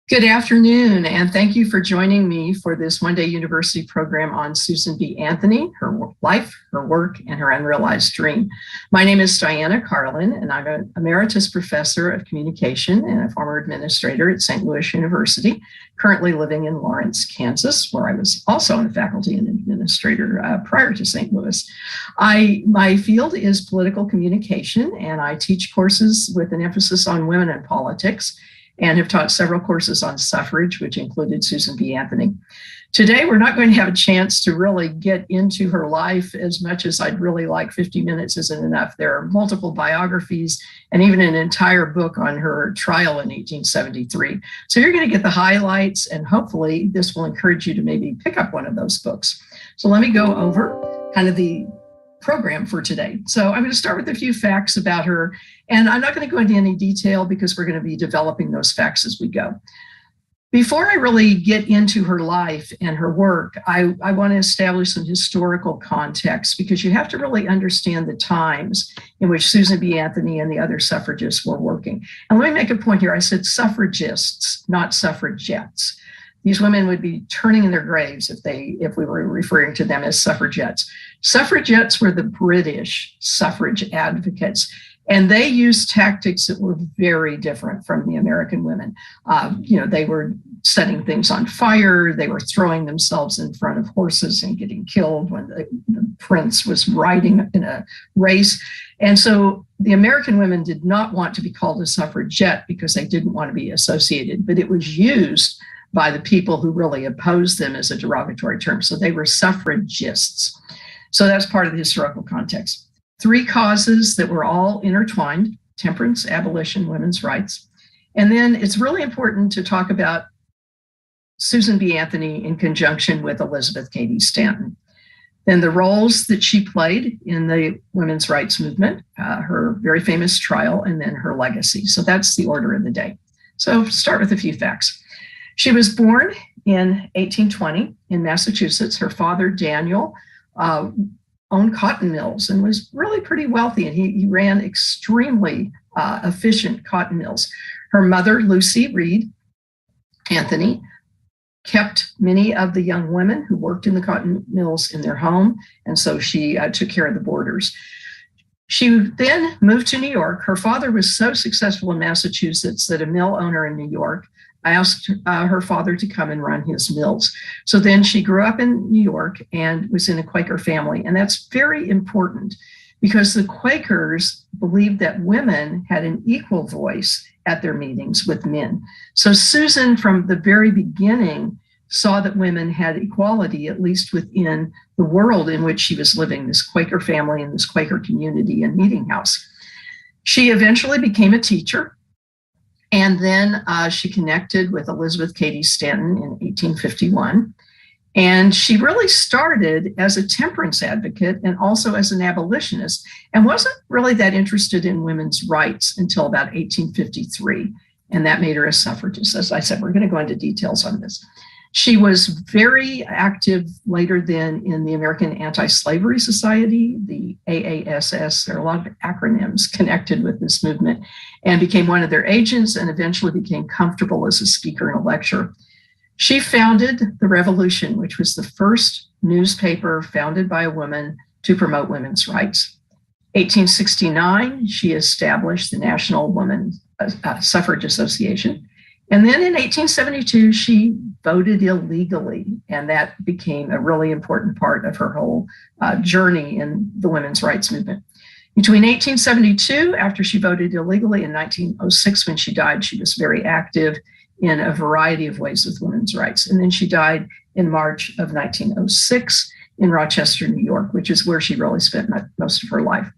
Good afternoon, and thank you for joining me for this one-day university program on Susan B. Anthony, her life, her work, and her unrealized dream. My name is Diana Carlin, and I'm an emeritus professor of communication and a former administrator at St. Louis University, currently living in Lawrence, Kansas, where I was also on the faculty and administrator prior to St. Louis. My field is political communication, and I teach courses with an emphasis on women and politics, and have taught several courses on suffrage, which included Susan B. Anthony. Today, we're not going to have a chance to really get into her life as much as I'd really like. 50 minutes isn't enough. There are multiple biographies and even an entire book on her trial in 1873. So you're going to get the highlights, and hopefully this will encourage you to maybe pick up one of those books. So let me go over kind of the program for today. So I'm going to start with a few facts about her, and I'm not going to go into any detail because we're going to be developing those facts as we go. Before I really get into her life and her work, I want to establish some historical context, because you have to really understand the times in which Susan B. Anthony and the other suffragists were working. And let me make a point here. I said suffragists, not suffragettes. These women would be turning in their graves if we were referring to them as suffragettes. Suffragettes were the British suffrage advocates, and they used tactics that were very different from the American women. They were setting things on fire. They were throwing themselves in front of horses and getting killed when the prince was riding in a race. And so the American women did not want to be called a suffragette because they didn't want to be associated, but it was used by the people who really opposed them as a derogatory term. So they were suffragists. So that's part of the historical context. Three causes that were all intertwined: temperance, abolition, women's rights. And then it's really important to talk about Susan B. Anthony in conjunction with Elizabeth Cady Stanton. Then the roles that she played in the women's rights movement, her very famous trial, and then her legacy. So that's the order of the day. So start with a few facts. She was born in 1820 in Massachusetts. Her father, Daniel, owned cotton mills and was really pretty wealthy, and he ran extremely efficient cotton mills. Her mother, Lucy Reed Anthony, kept many of the young women who worked in the cotton mills in their home, and so she took care of the boarders. She then moved to New York. Her father was so successful in Massachusetts that a mill owner in New York asked her father to come and run his mills. So then she grew up in New York and was in a Quaker family. And that's very important because the Quakers believed that women had an equal voice at their meetings with men. So Susan, from the very beginning, saw that women had equality, at least within the world in which she was living, this Quaker family and this Quaker community and meeting house. She eventually became a teacher. And then she connected with Elizabeth Cady Stanton in 1851. And she really started as a temperance advocate and also as an abolitionist, and wasn't really that interested in women's rights until about 1853. And that made her a suffragist. As I said, we're going to go into details on this. She was very active later then in the American Anti-Slavery Society, the AASS. There are a lot of acronyms connected with this movement, and became one of their agents and eventually became comfortable as a speaker and a lecturer. She founded The Revolution, which was the first newspaper founded by a woman to promote women's rights. 1869, she established the National Woman Suffrage Association. And then in 1872, she voted illegally, and that became a really important part of her whole journey in the women's rights movement. Between 1872, after she voted illegally, and 1906, when she died, she was very active in a variety of ways with women's rights. And then she died in March of 1906 in Rochester, New York, which is where she really spent most of her life.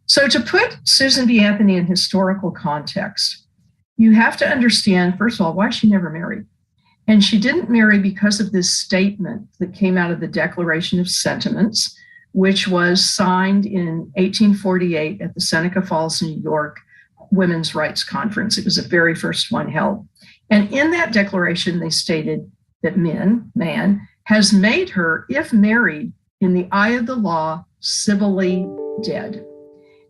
So to put Susan B. Anthony in historical context, you have to understand, first of all, why she never married. And she didn't marry because of this statement that came out of the Declaration of Sentiments, which was signed in 1848 at the Seneca Falls, New York Women's Rights Conference. It was the very first one held. And in that declaration, they stated that man has made her, if married, in the eye of the law, civilly dead.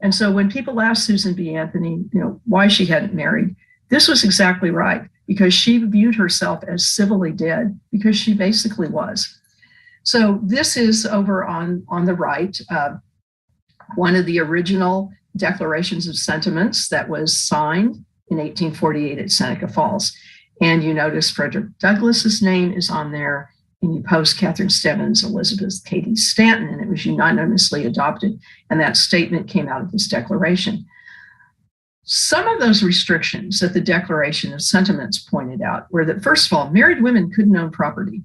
And so when people asked Susan B. Anthony, why she hadn't married, this was exactly right. because she viewed herself as civilly dead, because she basically was. So this is over on the right, one of the original declarations of sentiments that was signed in 1848 at Seneca Falls. And you notice Frederick Douglass's name is on there, and you post Catherine Stebbins, Elizabeth Cady Stanton, and it was unanimously adopted. And that statement came out of this declaration. Some of those restrictions that the Declaration of Sentiments pointed out were that, first of all, married women couldn't own property.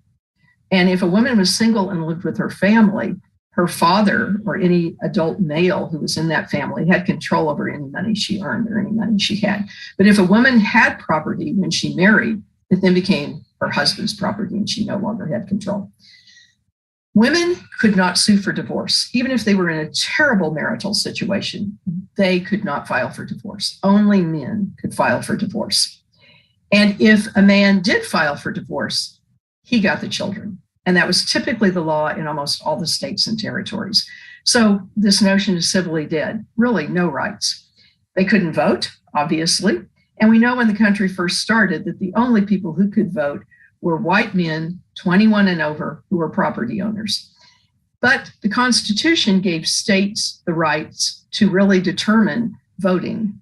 And if a woman was single and lived with her family, her father or any adult male who was in that family had control over any money she earned or any money she had. But if a woman had property when she married, it then became her husband's property and she no longer had control. Women could not sue for divorce. Even if they were in a terrible marital situation, they could not file for divorce. Only men could file for divorce. And if a man did file for divorce, he got the children. And that was typically the law in almost all the states and territories. So this notion of civilly dead, really no rights. They couldn't vote, obviously. And we know when the country first started that the only people who could vote were white men, 21 and over, who were property owners. But the Constitution gave states the rights to really determine voting,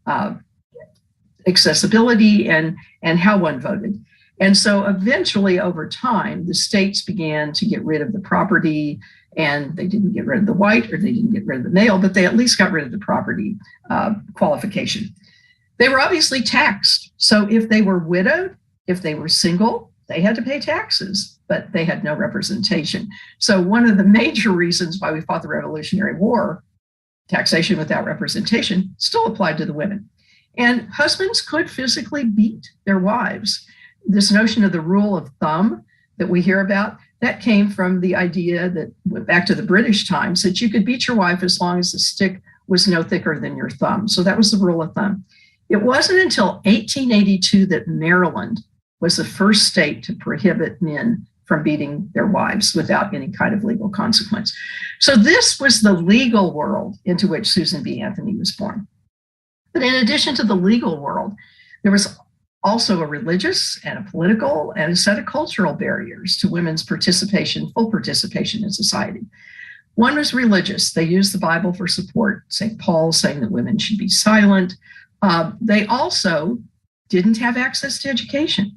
accessibility, and how one voted. And so eventually over time, the states began to get rid of the property, and they didn't get rid of the white or they didn't get rid of the male, but they at least got rid of the property qualification. They were obviously taxed. So if they were widowed, if they were single, they had to pay taxes, but they had no representation. So one of the major reasons why we fought the Revolutionary War, taxation without representation, still applied to the women. And husbands could physically beat their wives. This notion of the rule of thumb that we hear about, that came from the idea that went back to the British times, that you could beat your wife as long as the stick was no thicker than your thumb. So that was the rule of thumb. It wasn't until 1882 that Maryland was the first state to prohibit men from beating their wives without any kind of legal consequence. So this was the legal world into which Susan B. Anthony was born. But in addition to the legal world, there was also a religious and a political and a set of cultural barriers to women's participation, full participation in society. One was religious. They used the Bible for support, St. Paul saying that women should be silent. They also didn't have access to education.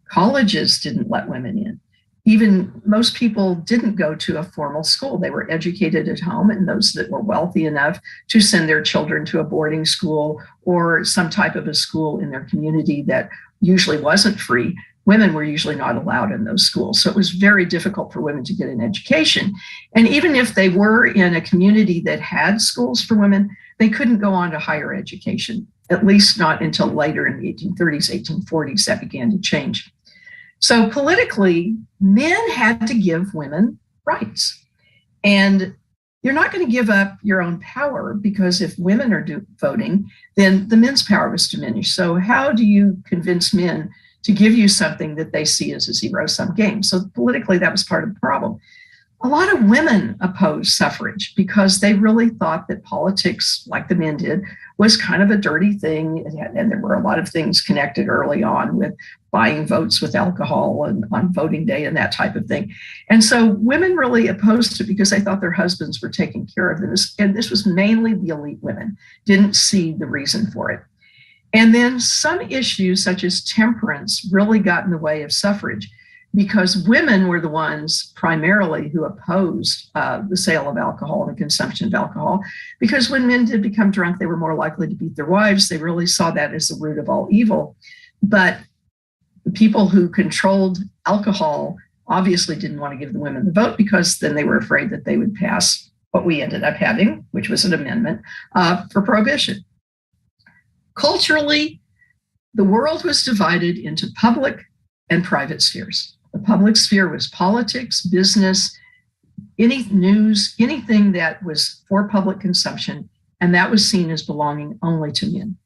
Colleges didn't let women in. Even most people didn't go to a formal school. They were educated at home, and those that were wealthy enough to send their children to a boarding school or some type of a school in their community that usually wasn't free, women were usually not allowed in those schools. So it was very difficult for women to get an education. And even if they were in a community that had schools for women, they couldn't go on to higher education, at least not until later in the 1830s, 1840s, that began to change. So politically, men had to give women rights. And you're not going to give up your own power, because if women are voting, then the men's power was diminished. So how do you convince men to give you something that they see as a zero-sum game? So politically, that was part of the problem. A lot of women opposed suffrage because they really thought that politics, like the men did, was kind of a dirty thing. And there were a lot of things connected early on with buying votes with alcohol and on voting day and that type of thing. And so women really opposed it because they thought their husbands were taking care of them. And this was mainly the elite women, didn't see the reason for it. And then some issues such as temperance really got in the way of suffrage, because women were the ones primarily who opposed the sale of alcohol and the consumption of alcohol. Because when men did become drunk, they were more likely to beat their wives. They really saw that as the root of all evil. But the people who controlled alcohol obviously didn't want to give the women the vote, because then they were afraid that they would pass what we ended up having, which was an amendment for prohibition. Culturally, the world was divided into public and private spheres. The public sphere was politics, business, any news, anything that was for public consumption, and that was seen as belonging only to men.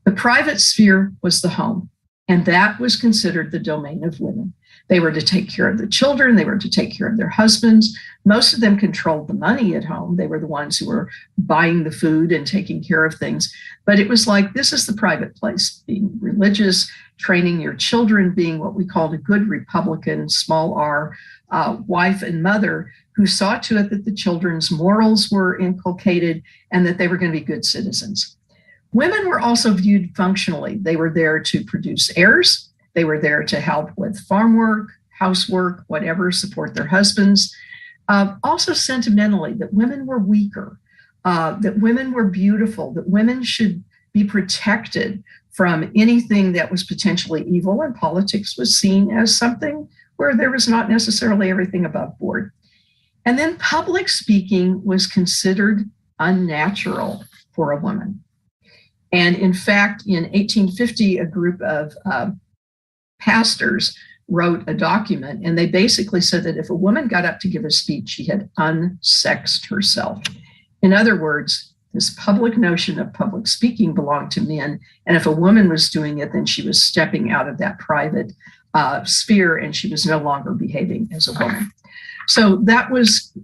The private sphere was the home. And that was considered the domain of women. They were to take care of the children. They were to take care of their husbands. Most of them controlled the money at home. They were the ones who were buying the food and taking care of things. But it was like, this is the private place, being religious, training your children, being what we called a good Republican, small r, wife and mother, who saw to it that the children's morals were inculcated and that they were going to be good citizens. Women were also viewed functionally. They were there to produce heirs. They were there to help with farm work, housework, whatever, support their husbands. Also sentimentally, that women were weaker, that women were beautiful, that women should be protected from anything that was potentially evil, and politics was seen as something where there was not necessarily everything above board. And then public speaking was considered unnatural for a woman. And in fact, in 1850, a group of pastors wrote a document, and they basically said that if a woman got up to give a speech, she had unsexed herself. In other words, this public notion of public speaking belonged to men, and if a woman was doing it, then she was stepping out of that private sphere, and she was no longer behaving as a woman. So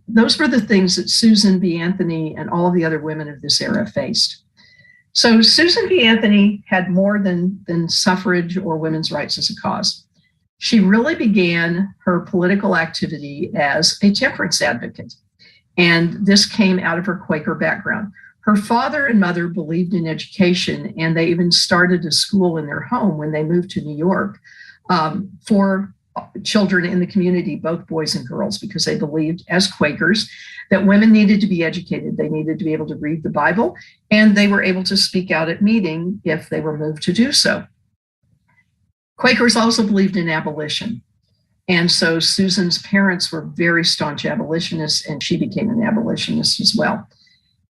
those were the things that Susan B. Anthony and all of the other women of this era faced. So Susan B. Anthony had more than suffrage or women's rights as a cause. She really began her political activity as a temperance advocate. And this came out of her Quaker background. Her father and mother believed in education, and they even started a school in their home when they moved to New York for children in the community, both boys and girls, because they believed, as Quakers, that women needed to be educated. They needed to be able to read the Bible, and they were able to speak out at meeting if they were moved to do so. Quakers also believed in abolition. And so Susan's parents were very staunch abolitionists, and she became an abolitionist as well.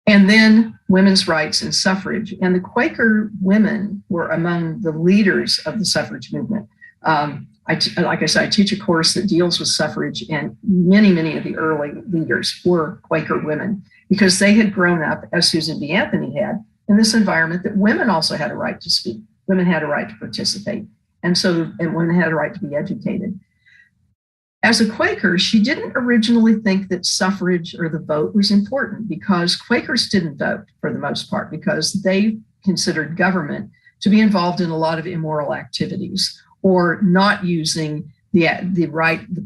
And then women's rights and suffrage. And the Quaker women were among the leaders of the suffrage movement. Like I said, I teach a course that deals with suffrage, and many of the early leaders were Quaker women because they had grown up, as Susan B. Anthony had, in this environment that women also had a right to speak. Women had a right to participate. And women had a right to be educated. As a Quaker, she didn't originally think that suffrage or the vote was important, because Quakers didn't vote for the most part because they considered government to be involved in a lot of immoral activities, or not using the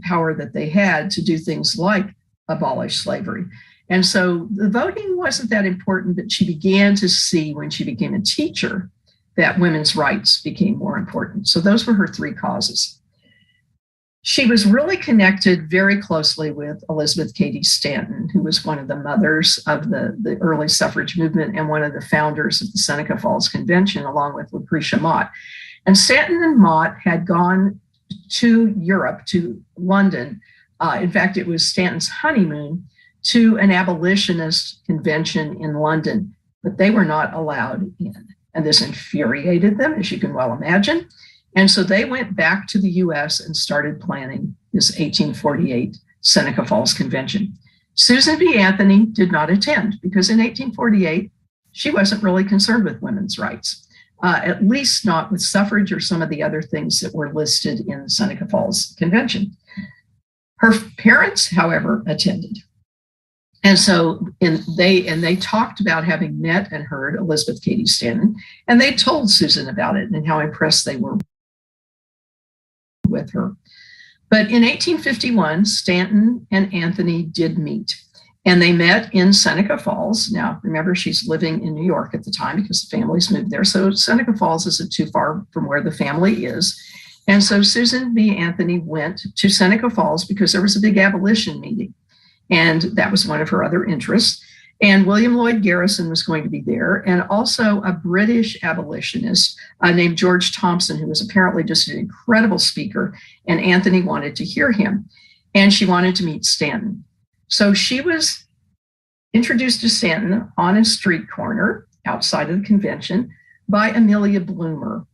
power that they had to do things like abolish slavery. And so the voting wasn't that important, but she began to see when she became a teacher that women's rights became more important. So those were her three causes. She was really connected very closely with Elizabeth Cady Stanton, who was one of the mothers of the early suffrage movement and one of the founders of the Seneca Falls Convention, along with Lucretia Mott. And Stanton and Mott had gone to Europe, to London. In fact, it was Stanton's honeymoon, to an abolitionist convention in London, but they were not allowed in. And this infuriated them, as you can well imagine. And so they went back to the US and started planning this 1848 Seneca Falls Convention. Susan B. Anthony did not attend because in 1848, she wasn't really concerned with women's rights. At least not with suffrage or some of the other things that were listed in the Seneca Falls Convention. Her parents, however, attended. And so they talked about having met and heard Elizabeth Cady Stanton, and they told Susan about it and how impressed they were with her. But in 1851, Stanton and Anthony did meet. And they met in Seneca Falls. Now, remember, she's living in New York at the time because the family's moved there. So Seneca Falls isn't too far from where the family is. And so Susan B. Anthony went to Seneca Falls because there was a big abolition meeting. And that was one of her other interests. And William Lloyd Garrison was going to be there, and also a British abolitionist named George Thompson, who was apparently just an incredible speaker. And Anthony wanted to hear him. And she wanted to meet Stanton. So she was introduced to Stanton on a street corner outside of the convention by Amelia Bloomer.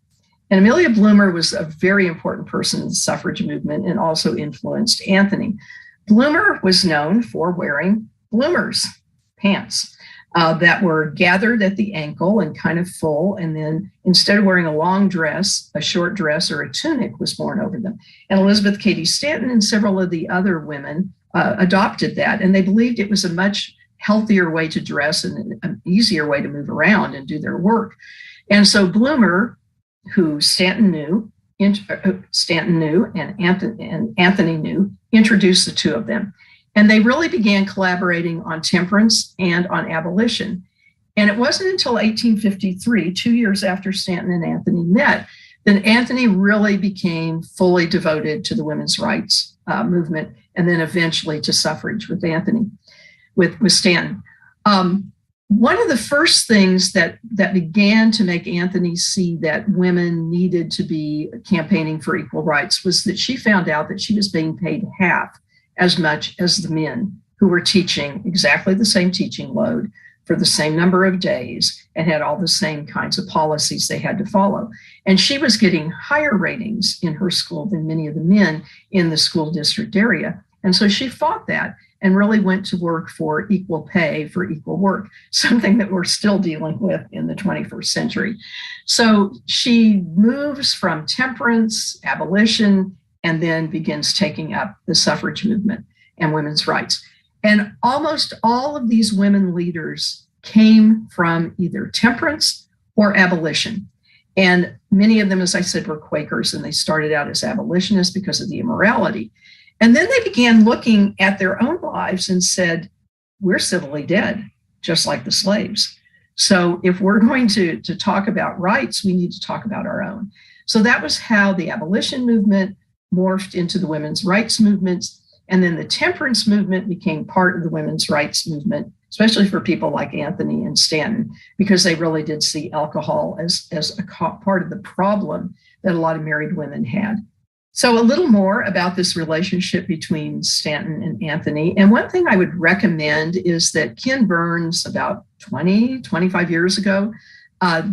And Amelia Bloomer was a very important person in the suffrage movement and also influenced Anthony. Bloomer was known for wearing bloomers pants. that were gathered at the ankle and kind of full. And then instead of wearing a long dress, a short dress or a tunic was worn over them. And Elizabeth Cady Stanton and several of the other women adopted that. And they believed it was a much healthier way to dress and an easier way to move around and do their work. And so Bloomer, who Stanton knew and Anthony knew, introduced the two of them. And they really began collaborating on temperance and on abolition. And it wasn't until 1853, 2 years after Stanton and Anthony met, that Anthony really became fully devoted to the women's rights movement, and then eventually to suffrage with Stanton. One of the first things that began to make Anthony see that women needed to be campaigning for equal rights was that she found out that she was being paid half as much as the men who were teaching exactly the same teaching load for the same number of days and had all the same kinds of policies they had to follow. And she was getting higher ratings in her school than many of the men in the school district area. And so she fought that and really went to work for equal pay for equal work, something that we're still dealing with in the 21st century. So she moves from temperance, abolition, and then begins taking up the suffrage movement and women's rights. And almost all of these women leaders came from either temperance or abolition. And many of them, as I said, were Quakers, and they started out as abolitionists because of the immorality. And then they began looking at their own lives and said, we're civilly dead, just like the slaves. So if we're going to talk about rights, we need to talk about our own. So that was how the abolition movement morphed into the women's rights movements. And then the temperance movement became part of the women's rights movement, especially for people like Anthony and Stanton, because they really did see alcohol as a part of the problem that a lot of married women had. So a little more about this relationship between Stanton and Anthony. And one thing I would recommend is that Ken Burns, about 25 years ago,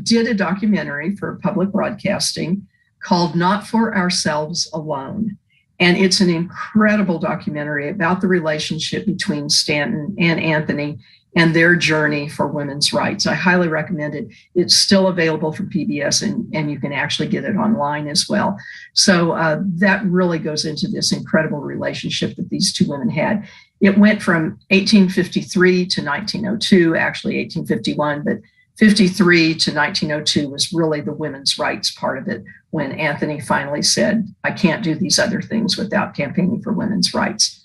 did a documentary for public broadcasting called Not for Ourselves Alone. And it's an incredible documentary about the relationship between Stanton and Anthony and their journey for women's rights. I highly recommend it. It's still available from PBS, and you can actually get it online as well. So that really goes into this incredible relationship that these two women had. It went from 1853 to 1902, actually 1851, but 53 to 1902 was really the women's rights part of it, when Anthony finally said, I can't do these other things without campaigning for women's rights.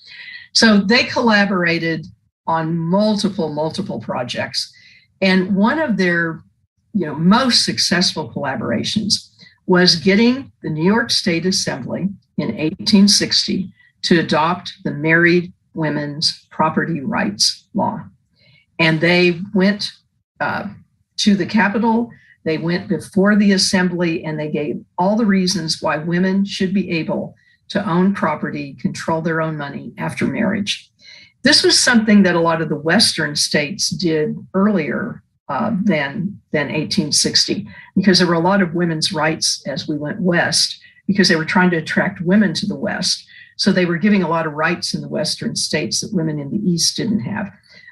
So they collaborated on multiple projects. And one of their most successful collaborations was getting the New York State Assembly in 1860 to adopt the Married Women's Property Rights Law. And they went to the Capitol, they went before the Assembly, and they gave all the reasons why women should be able to own property, control their own money after marriage. This was something that a lot of the Western states did earlier than 1860, because there were a lot of women's rights as we went west, because they were trying to attract women to the West. So they were giving a lot of rights in the Western states that women in the East didn't have.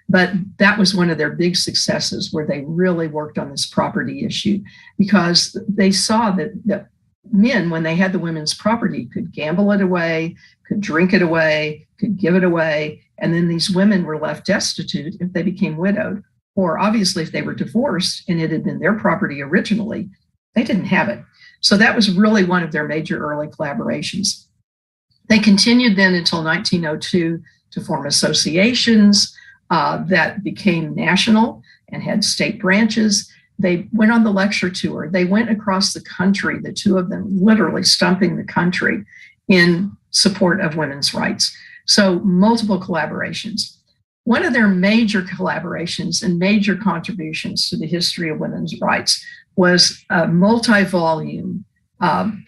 But that was one of their big successes, where they really worked on this property issue, because they saw that men, when they had the women's property, could gamble it away, could drink it away, could give it away. And then these women were left destitute if they became widowed, or obviously if they were divorced and it had been their property originally, they didn't have it. So that was really one of their major early collaborations. They continued then until 1902 to form associations that became national and had state branches. They went on the lecture tour. They went across the country, the two of them literally stumping the country in support of women's rights. So multiple collaborations. One of their major collaborations and major contributions to the history of women's rights was a multi-volume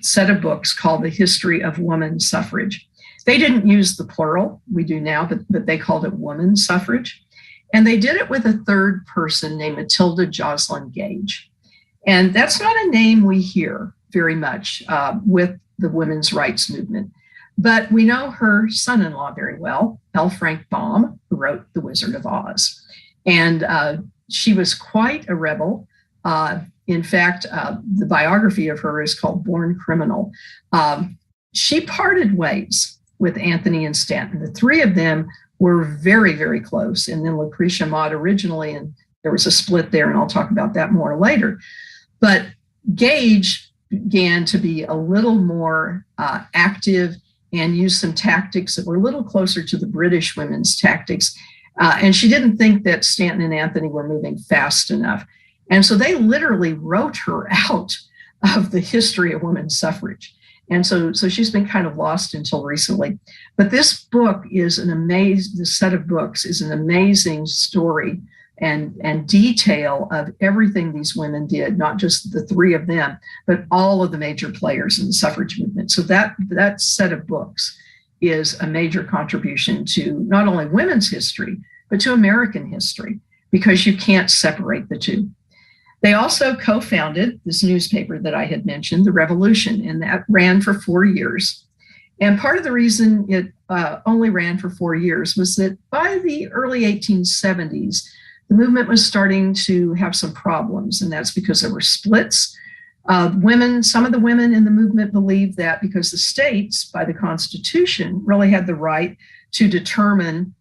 set of books called The History of Woman Suffrage. They didn't use the plural, we do now, but they called it women's suffrage. And they did it with a third person named Matilda Joslyn Gage. And that's not a name we hear very much with the women's rights movement. But we know her son-in-law very well, L. Frank Baum, who wrote The Wizard of Oz. And She was quite a rebel. In fact, the biography of her is called Born Criminal. She parted ways with Anthony and Stanton. The three of them were very, very close. And then Lucretia Mott originally, and there was a split there, and I'll talk about that more later. But Gage began to be a little more active and used some tactics that were a little closer to the British women's tactics. And she didn't think that Stanton and Anthony were moving fast enough. And so they literally wrote her out of the history of women's suffrage. And so she's been kind of lost until recently. But this book is this set of books is an amazing story and detail of everything these women did, not just the three of them, but all of the major players in the suffrage movement. So that set of books is a major contribution to not only women's history, but to American history, because you can't separate the two. They also co-founded this newspaper that I had mentioned, The Revolution, and that ran for 4 years. And part of the reason it only ran for 4 years was that by the early 1870s, the movement was starting to have some problems, and that's because there were splits. Some of the women in the movement believed that because the states, by the Constitution, really had the right to determine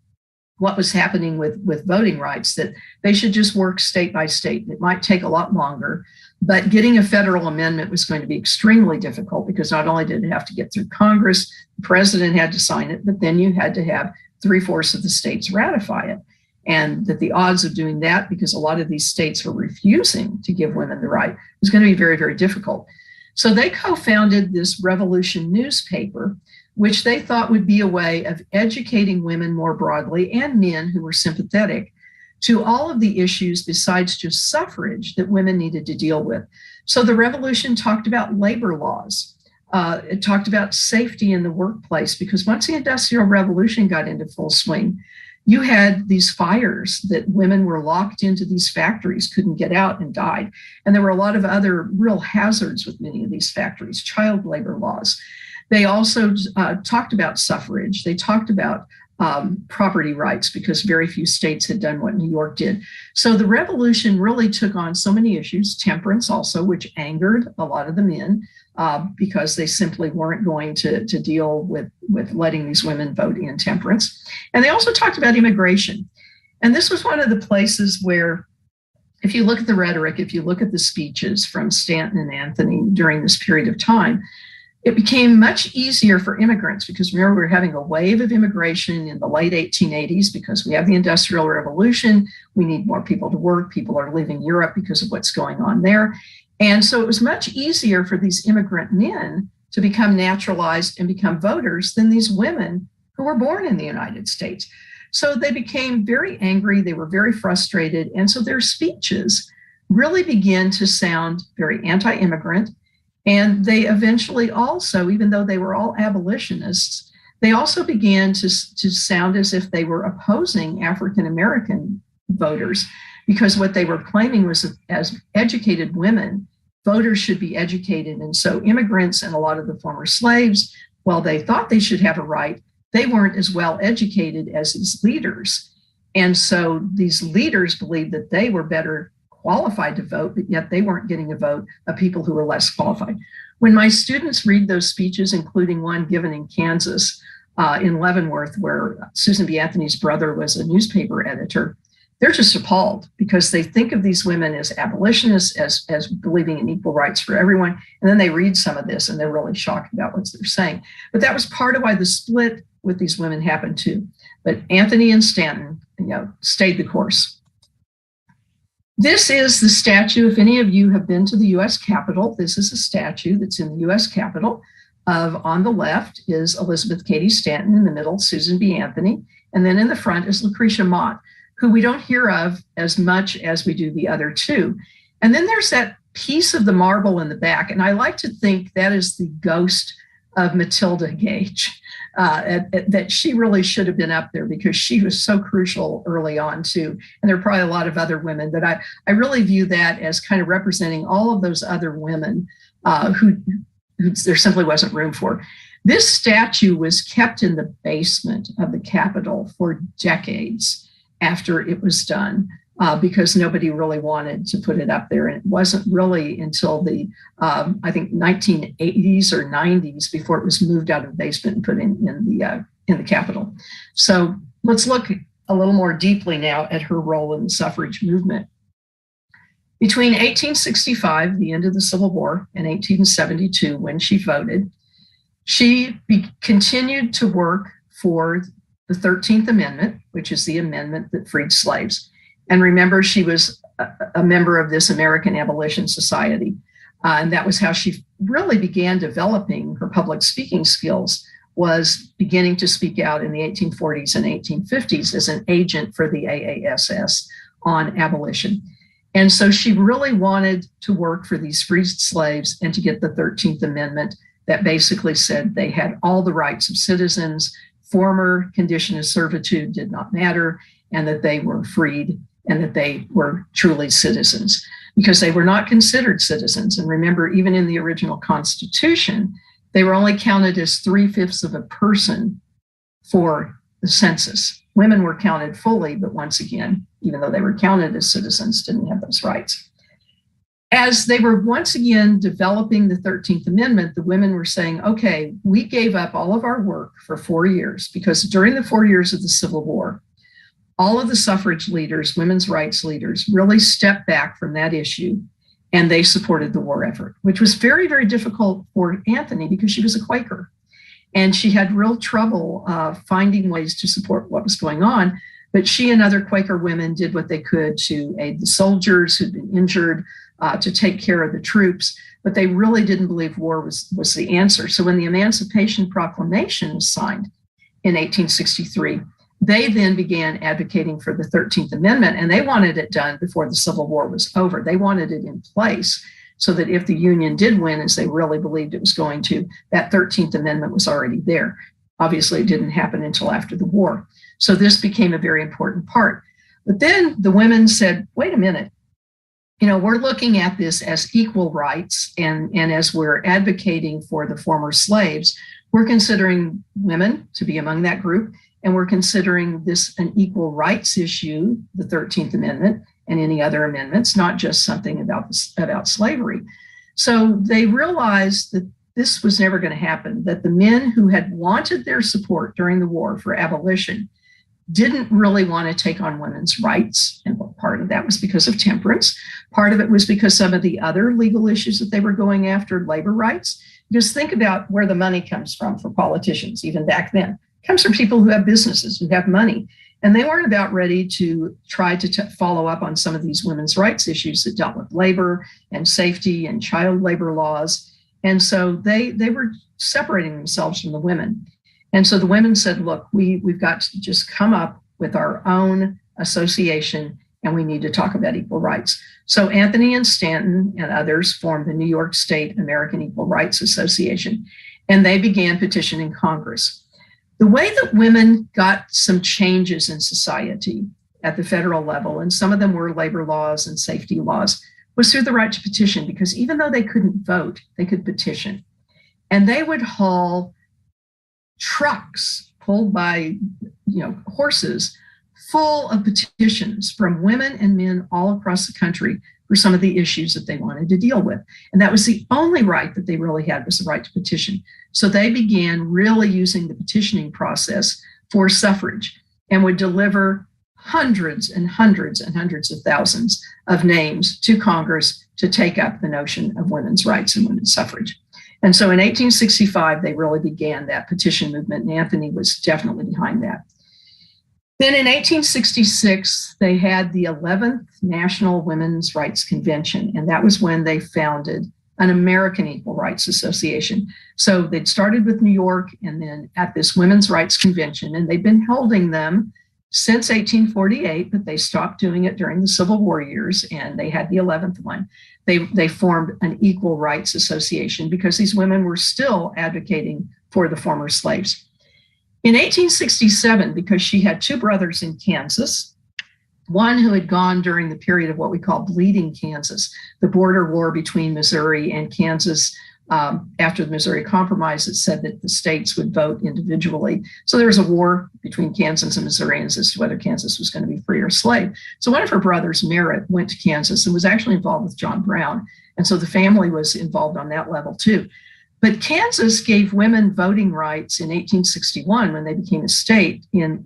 what was happening with voting rights, that they should just work state by state. It might take a lot longer, but getting a federal amendment was going to be extremely difficult because not only did it have to get through Congress, the president had to sign it, but then you had to have 3/4 of the states ratify it. And that the odds of doing that, because a lot of these states were refusing to give women the right, was going to be very, very difficult. So they co-founded this Revolution newspaper, which they thought would be a way of educating women more broadly and men who were sympathetic to all of the issues besides just suffrage that women needed to deal with. So the Revolution talked about labor laws. It talked about safety in the workplace, because once the Industrial Revolution got into full swing, you had these fires that women were locked into these factories, couldn't get out, and died. And there were a lot of other real hazards with many of these factories, child labor laws. They also talked about suffrage. They talked about property rights, because very few states had done what New York did. So the Revolution really took on so many issues, temperance also, which angered a lot of the men because they simply weren't going to deal with letting these women vote in temperance. And they also talked about immigration. And this was one of the places where, if you look at the rhetoric, if you look at the speeches from Stanton and Anthony during this period of time, it became much easier for immigrants, because remember, we were having a wave of immigration in the late 1880s because we have the Industrial Revolution. We need more people to work. People are leaving Europe because of what's going on there. And so it was much easier for these immigrant men to become naturalized and become voters than these women who were born in the United States. So they became very angry. They were very frustrated. And so their speeches really began to sound very anti-immigrant. And they eventually also, even though they were all abolitionists, they also began to sound as if they were opposing African-American voters, because what they were claiming was that as educated women, voters should be educated. And so immigrants and a lot of the former slaves, while they thought they should have a right, they weren't as well educated as these leaders. And so these leaders believed that they were better qualified to vote, but yet they weren't getting a vote of people who were less qualified. When my students read those speeches, including one given in Kansas, in Leavenworth, where Susan B. Anthony's brother was a newspaper editor, they're just appalled, because they think of these women as abolitionists, as believing in equal rights for everyone. And then they read some of this and they're really shocked about what they're saying. But that was part of why the split with these women happened too. But Anthony and Stanton, stayed the course. This is the statue. If any of you have been to the U.S. Capitol, this is a statue that's in the U.S. Capitol. On the left is Elizabeth Cady Stanton, in the middle, Susan B. Anthony, and then in the front is Lucretia Mott, who we don't hear of as much as we do the other two. And then there's that piece of the marble in the back, and I like to think that is the ghost of Matilda Gage, that she really should have been up there, because she was so crucial early on too. And there are probably a lot of other women, but I really view that as kind of representing all of those other women who there simply wasn't room for. This statue was kept in the basement of the Capitol for decades after it was done. because nobody really wanted to put it up there. And it wasn't really until the, I think, 1980s or 90s before it was moved out of the basement and put in the Capitol. So let's look a little more deeply now at her role in the suffrage movement. Between 1865, the end of the Civil War, and 1872, when she voted, she continued to work for the 13th Amendment, which is the amendment that freed slaves. And remember, she was a member of this American Abolition Society. And that was how she really began developing her public speaking skills, was beginning to speak out in the 1840s and 1850s as an agent for the AASS on abolition. And so she really wanted to work for these freed slaves and to get the 13th Amendment that basically said they had all the rights of citizens, former condition of servitude did not matter, and that they were freed and that they were truly citizens, because they were not considered citizens. And remember, even in the original Constitution, they were only counted as 3/5 of a person for the census. Women were counted fully, but once again, even though they were counted as citizens, didn't have those rights. As they were once again developing the 13th Amendment, the women were saying, okay, we gave up all of our work for 4 years, because during the 4 years of the Civil War, all of the suffrage leaders, women's rights leaders, really stepped back from that issue, and they supported the war effort, which was very, very difficult for Anthony because she was a Quaker. And she had real trouble finding ways to support what was going on. But she and other Quaker women did what they could to aid the soldiers who'd been injured, to take care of the troops. But they really didn't believe war was the answer. So when the Emancipation Proclamation was signed in 1863, they then began advocating for the 13th Amendment, and they wanted it done before the Civil War was over. They wanted it in place so that if the Union did win, as they really believed it was going to, that 13th Amendment was already there. Obviously, it didn't happen until after the war. So this became a very important part. But then the women said, wait a minute, we're looking at this as equal rights, and as we're advocating for the former slaves, we're considering women to be among that group, and we're considering this an equal rights issue, the 13th Amendment, and any other amendments, not just something about slavery. So they realized that this was never going to happen, that the men who had wanted their support during the war for abolition didn't really want to take on women's rights. And part of that was because of temperance. Part of it was because some of the other legal issues that they were going after, labor rights. Just think about where the money comes from for politicians, even back then. It comes from people who have businesses, who have money. And they weren't about ready to try to follow up on some of these women's rights issues that dealt with labor and safety and child labor laws. And so they were separating themselves from the women. And so the women said, look, we've got to just come up with our own association, and we need to talk about equal rights. So Anthony and Stanton and others formed the New York State American Equal Rights Association, and they began petitioning Congress. The way that women got some changes in society at the federal level, and some of them were labor laws and safety laws, was through the right to petition, because even though they couldn't vote, they could petition. And they would haul trucks pulled by horses full of petitions from women and men all across the country for some of the issues that they wanted to deal with. And that was the only right that they really had, was the right to petition. So they began really using the petitioning process for suffrage, and would deliver hundreds and hundreds and hundreds of thousands of names to Congress to take up the notion of women's rights and women's suffrage. And so in 1865, they really began that petition movement, and Anthony was definitely behind that. Then in 1866, they had the 11th National Women's Rights Convention, and that was when they founded an American Equal Rights Association. So they'd started with New York, and then at this Women's Rights Convention, and they've been holding them since 1848, but they stopped doing it during the Civil War years, and they had the 11th one. They formed an Equal Rights Association because these women were still advocating for the former slaves. In 1867, because she had two brothers in Kansas, one who had gone during the period of what we call Bleeding Kansas, the border war between Missouri and Kansas, after the Missouri Compromise that said that the states would vote individually. So there was a war between Kansans and Missourians as to whether Kansas was going to be free or slave. So one of her brothers, Merritt, went to Kansas and was actually involved with John Brown. And so the family was involved on that level too. But Kansas gave women voting rights in 1861 when they became a state in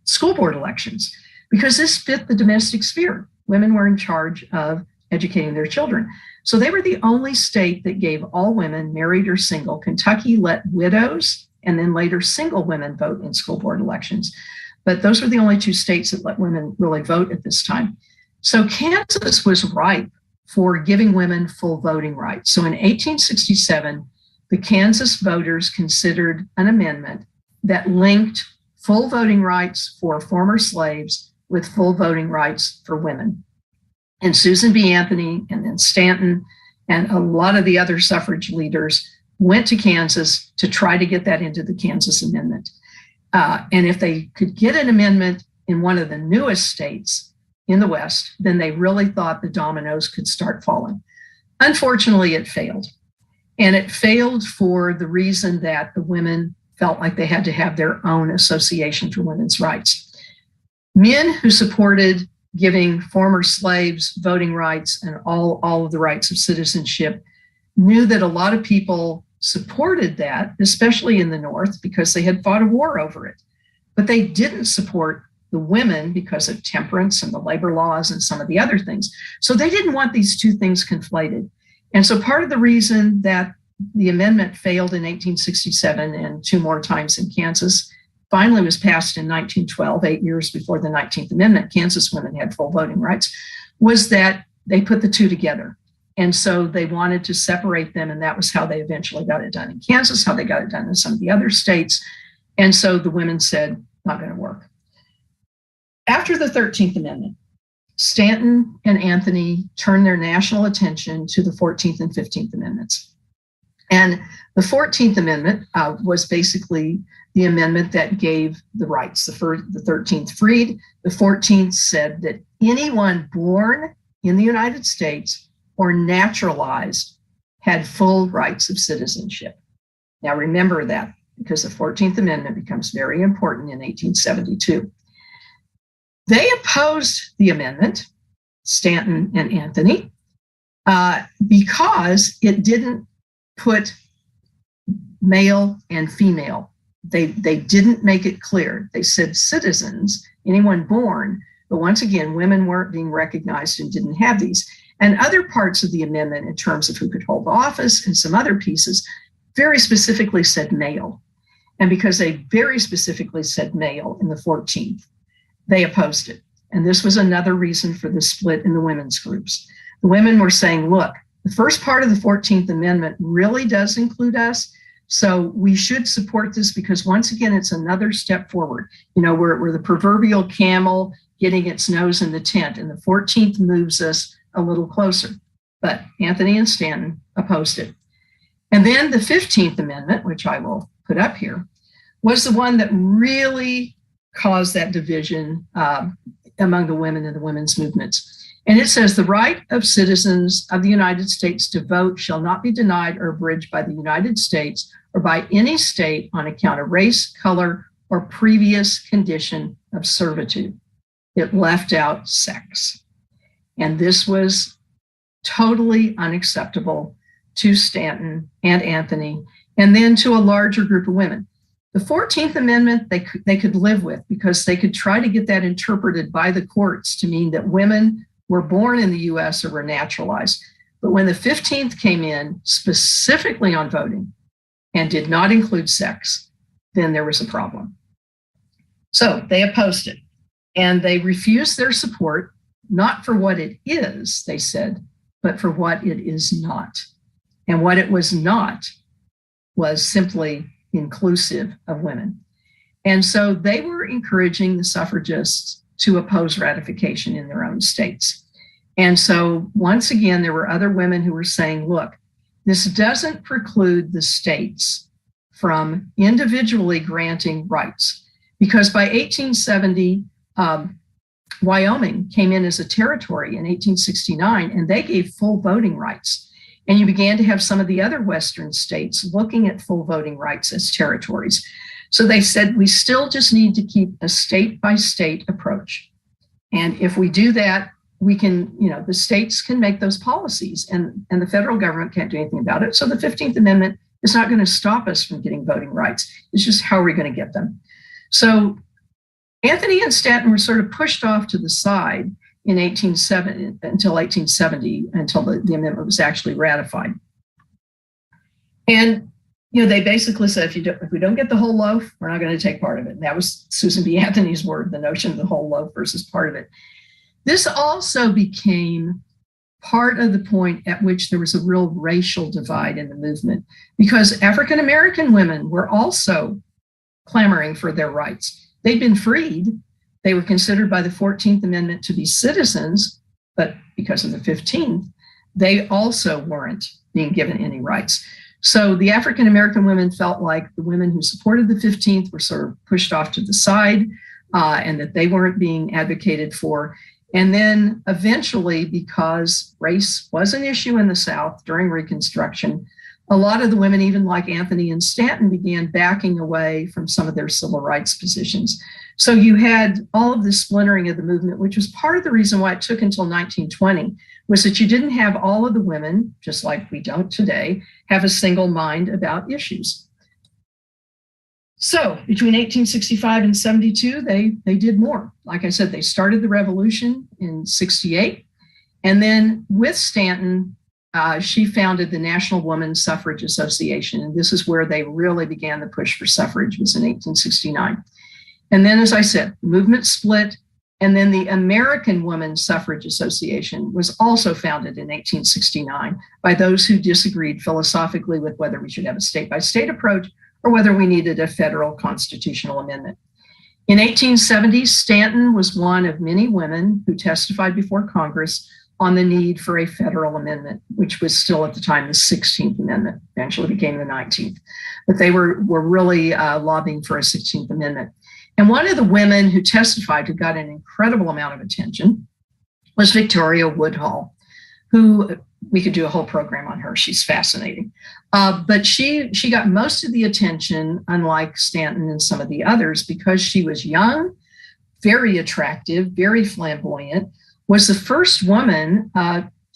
school board elections, because this fit the domestic sphere. Women were in charge of educating their children. So they were the only state that gave all women, married or single. Kentucky let widows and then later single women vote in school board elections. But those were the only two states that let women really vote at this time. So Kansas was ripe for giving women full voting rights. So in 1867, the Kansas voters considered an amendment that linked full voting rights for former slaves with full voting rights for women. And Susan B. Anthony and then Stanton and a lot of the other suffrage leaders went to Kansas to try to get that into the Kansas Amendment. And if they could get an amendment in one of the newest states in the West, then they really thought the dominoes could start falling. Unfortunately, it failed. And it failed for the reason that the women felt like they had to have their own association for women's rights. Men who supported giving former slaves voting rights and all of the rights of citizenship knew that a lot of people supported that, especially in the North, because they had fought a war over it. But they didn't support the women because of temperance and the labor laws and some of the other things. So they didn't want these two things conflated. And so part of the reason that the amendment failed in 1867 and two more times in Kansas, finally was passed in 1912, 8 years before the 19th Amendment, Kansas women had full voting rights, was that they put the two together. And so they wanted to separate them, and that was how they eventually got it done in Kansas, how they got it done in some of the other states. And so the women said, not going to work. After the 13th Amendment, Stanton and Anthony turned their national attention to the 14th and 15th Amendments. And the 14th Amendment was basically the amendment that gave the rights. The 13th freed. The 14th said that anyone born in the United States or naturalized had full rights of citizenship. Now remember that, because the 14th Amendment becomes very important in 1872. They opposed the amendment, Stanton and Anthony, because it didn't put male and female. They didn't make it clear. They said citizens, anyone born, but once again, women weren't being recognized and didn't have these. And other parts of the amendment in terms of who could hold office and some other pieces very specifically said male. And because they very specifically said male in the 14th, they opposed it. And this was another reason for the split in the women's groups. The women were saying, look, the first part of the 14th Amendment really does include us. So we should support this because once again, it's another step forward. You know, we're the proverbial camel getting its nose in the tent, and the 14th moves us a little closer. But Anthony and Stanton opposed it. And then the 15th Amendment, which I will put up here, was the one that really caused that division among the women and the women's movements. And it says the right of citizens of the United States to vote shall not be denied or abridged by the United States or by any state on account of race, color, or previous condition of servitude. It left out sex. And this was totally unacceptable to Stanton and Anthony, and then to a larger group of women. The 14th Amendment, they could live with because they could try to get that interpreted by the courts to mean that women were born in the US or were naturalized. But when the 15th came in specifically on voting and did not include sex, then there was a problem. So they opposed it, and they refused their support, not for what it is, they said, but for what it is not. And what it was not was simply inclusive of women. And so they were encouraging the suffragists to oppose ratification in their own states. And so once again, there were other women who were saying, look, this doesn't preclude the states from individually granting rights, because by 1870, Wyoming came in as a territory in 1869, and they gave full voting rights. And you began to have some of the other Western states looking at full voting rights as territories. So they said, we still just need to keep a state-by-state approach. And if we do that, we can, the states can make those policies and the federal government can't do anything about it. So the 15th Amendment is not going to stop us from getting voting rights. It's just how are we going to get them? So Anthony and Stanton were sort of pushed off to the side in 1870 until the amendment was actually ratified. And they basically said, if we don't get the whole loaf, we're not going to take part of it. And that was Susan B. Anthony's word, the notion of the whole loaf versus part of it. This also became part of the point at which there was a real racial divide in the movement, because African American women were also clamoring for their rights. They'd been freed. They were considered by the 14th Amendment to be citizens, but because of the 15th, they also weren't being given any rights. So the African American women felt like the women who supported the 15th were sort of pushed off to the side and that they weren't being advocated for. And then eventually, because race was an issue in the South during Reconstruction, a lot of the women, even like Anthony and Stanton, began backing away from some of their civil rights positions. So you had all of the splintering of the movement, which was part of the reason why it took until 1920, was that you didn't have all of the women, just like we don't today, have a single mind about issues. So between 1865 and 72, they did more. Like I said, they started the revolution in 68. And then with Stanton, she founded the National Women's Suffrage Association. And this is where they really began the push for suffrage, was in 1869. And then, as I said, the movement split. And then the American Women's Suffrage Association was also founded in 1869 by those who disagreed philosophically with whether we should have a state-by-state approach or whether we needed a federal constitutional amendment. In 1870, Stanton was one of many women who testified before Congress on the need for a federal amendment, which was still at the time the 16th Amendment, eventually became the 19th. But they were really lobbying for a 16th Amendment. And one of the women who testified, who got an incredible amount of attention, was Victoria Woodhull, who we could do a whole program on her. She's fascinating. But she got most of the attention, unlike Stanton and some of the others, because she was young, very attractive, very flamboyant, was the first woman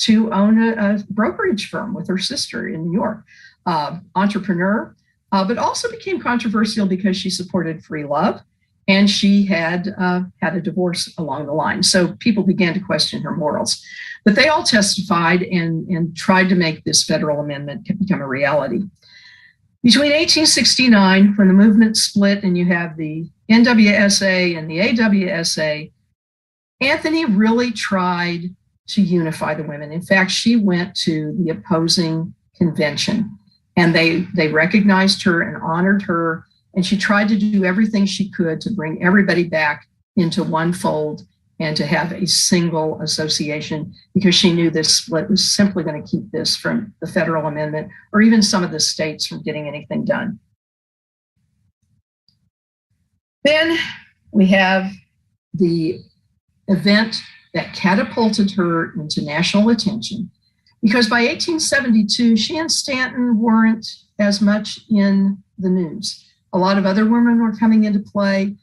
to own a brokerage firm with her sister in New York, entrepreneur, but also became controversial because she supported free love. And she had had a divorce along the line. So people began to question her morals. But they all testified and tried to make this federal amendment become a reality. Between 1869, when the movement split and you have the NWSA and the AWSA, Anthony really tried to unify the women. In fact, she went to the opposing convention and they recognized her and honored her. And she tried to do everything she could to bring everybody back into one fold and to have a single association, because she knew this split was simply going to keep this from the federal amendment or even some of the states from getting anything done. Then we have the event that catapulted her into national attention, because by 1872, she and Stanton weren't as much in the news. A lot of other women were coming into play.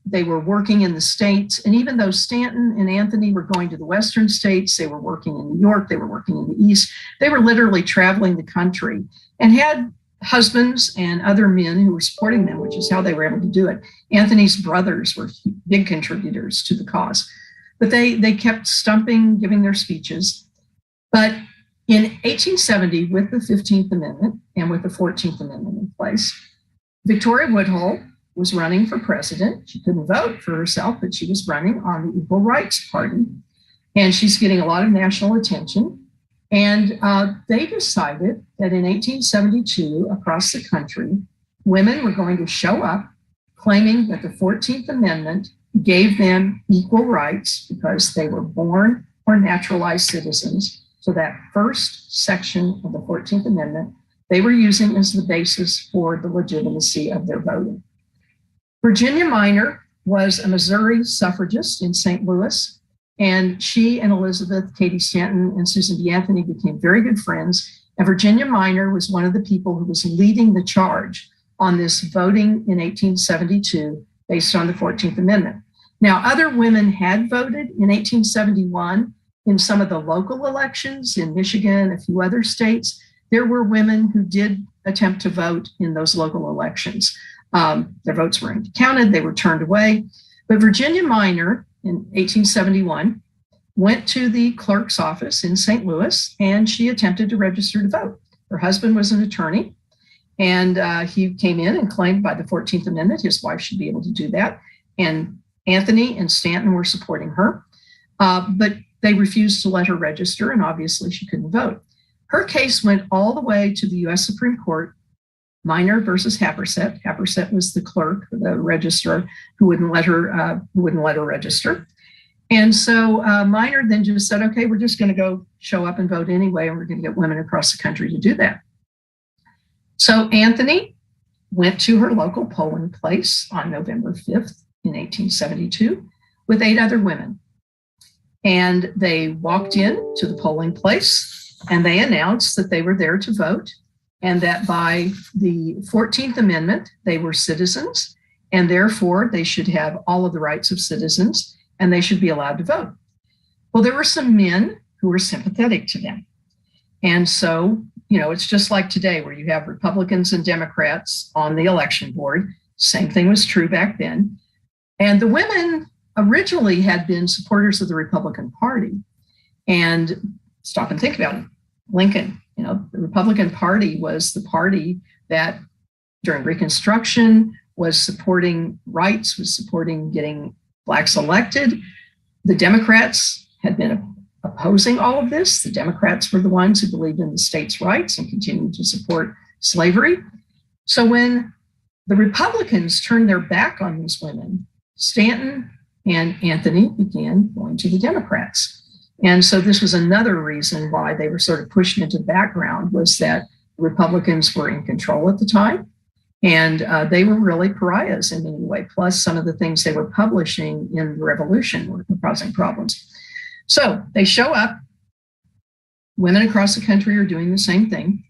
They were working in the states. And even though Stanton and Anthony were going to the Western states, they were working in New York, they were working in the East, they were literally traveling the country and had husbands and other men who were supporting them, which is how they were able to do it. Anthony's brothers were big contributors to the cause. But they kept stumping, giving their speeches. But in 1870, with the 15th Amendment and with the 14th Amendment in place, Victoria Woodhull was running for president. She couldn't vote for herself, but she was running on the Equal Rights Party. And she's getting a lot of national attention. And they decided that in 1872, across the country, women were going to show up claiming that the 14th Amendment gave them equal rights because they were born or naturalized citizens. So that first section of the 14th Amendment they were using as the basis for the legitimacy of their voting. Virginia Minor was a Missouri suffragist in St. Louis. And she and Elizabeth Cady Stanton and Susan B. Anthony became very good friends. And Virginia Minor was one of the people who was leading the charge on this voting in 1872 based on the 14th Amendment. Now, other women had voted in 1871 in some of the local elections in Michigan, a few other states. There were women who did attempt to vote in those local elections. Their votes weren't counted, they were turned away. But Virginia Minor in 1871 went to the clerk's office in St. Louis and she attempted to register to vote. Her husband was an attorney and he came in and claimed by the 14th Amendment his wife should be able to do that. And Anthony and Stanton were supporting her, but they refused to let her register and obviously she couldn't vote. Her case went all the way to the US Supreme Court, Minor versus Happersett. Happersett was the clerk, the registrar, who wouldn't let her register. And so Minor then just said, okay, we're just going to go show up and vote anyway, and we're going to get women across the country to do that. So Anthony went to her local polling place on November 5th in 1872 with 8 other women. And they walked in to the polling place and they announced that they were there to vote and that by the 14th Amendment, they were citizens and therefore they should have all of the rights of citizens and they should be allowed to vote. Well, there were some men who were sympathetic to them. And so, you know, it's just like today where you have Republicans and Democrats on the election board. Same thing was true back then. And the women originally had been supporters of the Republican Party. And stop and think about it. Lincoln, you know, the Republican Party was the party that during Reconstruction was supporting rights, was supporting getting Blacks elected. The Democrats had been opposing all of this. The Democrats were the ones who believed in the states' rights and continued to support slavery. So when the Republicans turned their back on these women, Stanton and Anthony began going to the Democrats. And so this was another reason why they were sort of pushed into the background, was that the Republicans were in control at the time. And they were really pariahs in any way. Plus, some of the things they were publishing in the Revolution were causing problems. So they show up. Women across the country are doing the same thing.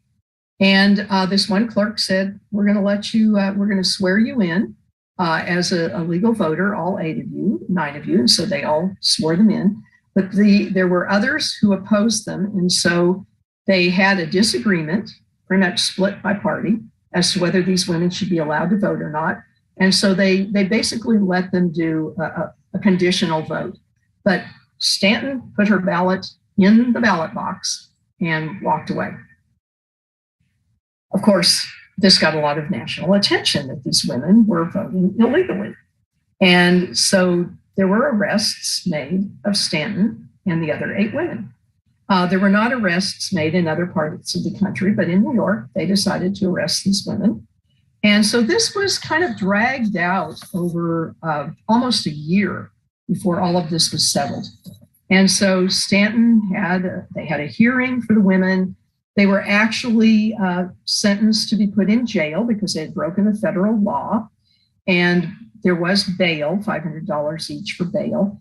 And this one clerk said, we're going to let you, we're going to swear you in as a legal voter, all 8 of you, 9 of you. And so they all swore them in. But there were others who opposed them. And so they had a disagreement, pretty much split by party, as to whether these women should be allowed to vote or not. And so they basically let them do a conditional vote. But Stanton put her ballot in the ballot box and walked away. Of course, this got a lot of national attention that these women were voting illegally. And so there were arrests made of Stanton and the other 8 women. There were not arrests made in other parts of the country, but in New York, they decided to arrest these women. And so this was kind of dragged out over almost a year before all of this was settled. And so Stanton had a hearing for the women. They were actually sentenced to be put in jail because they had broken a federal law. And there was bail, $500 each for bail.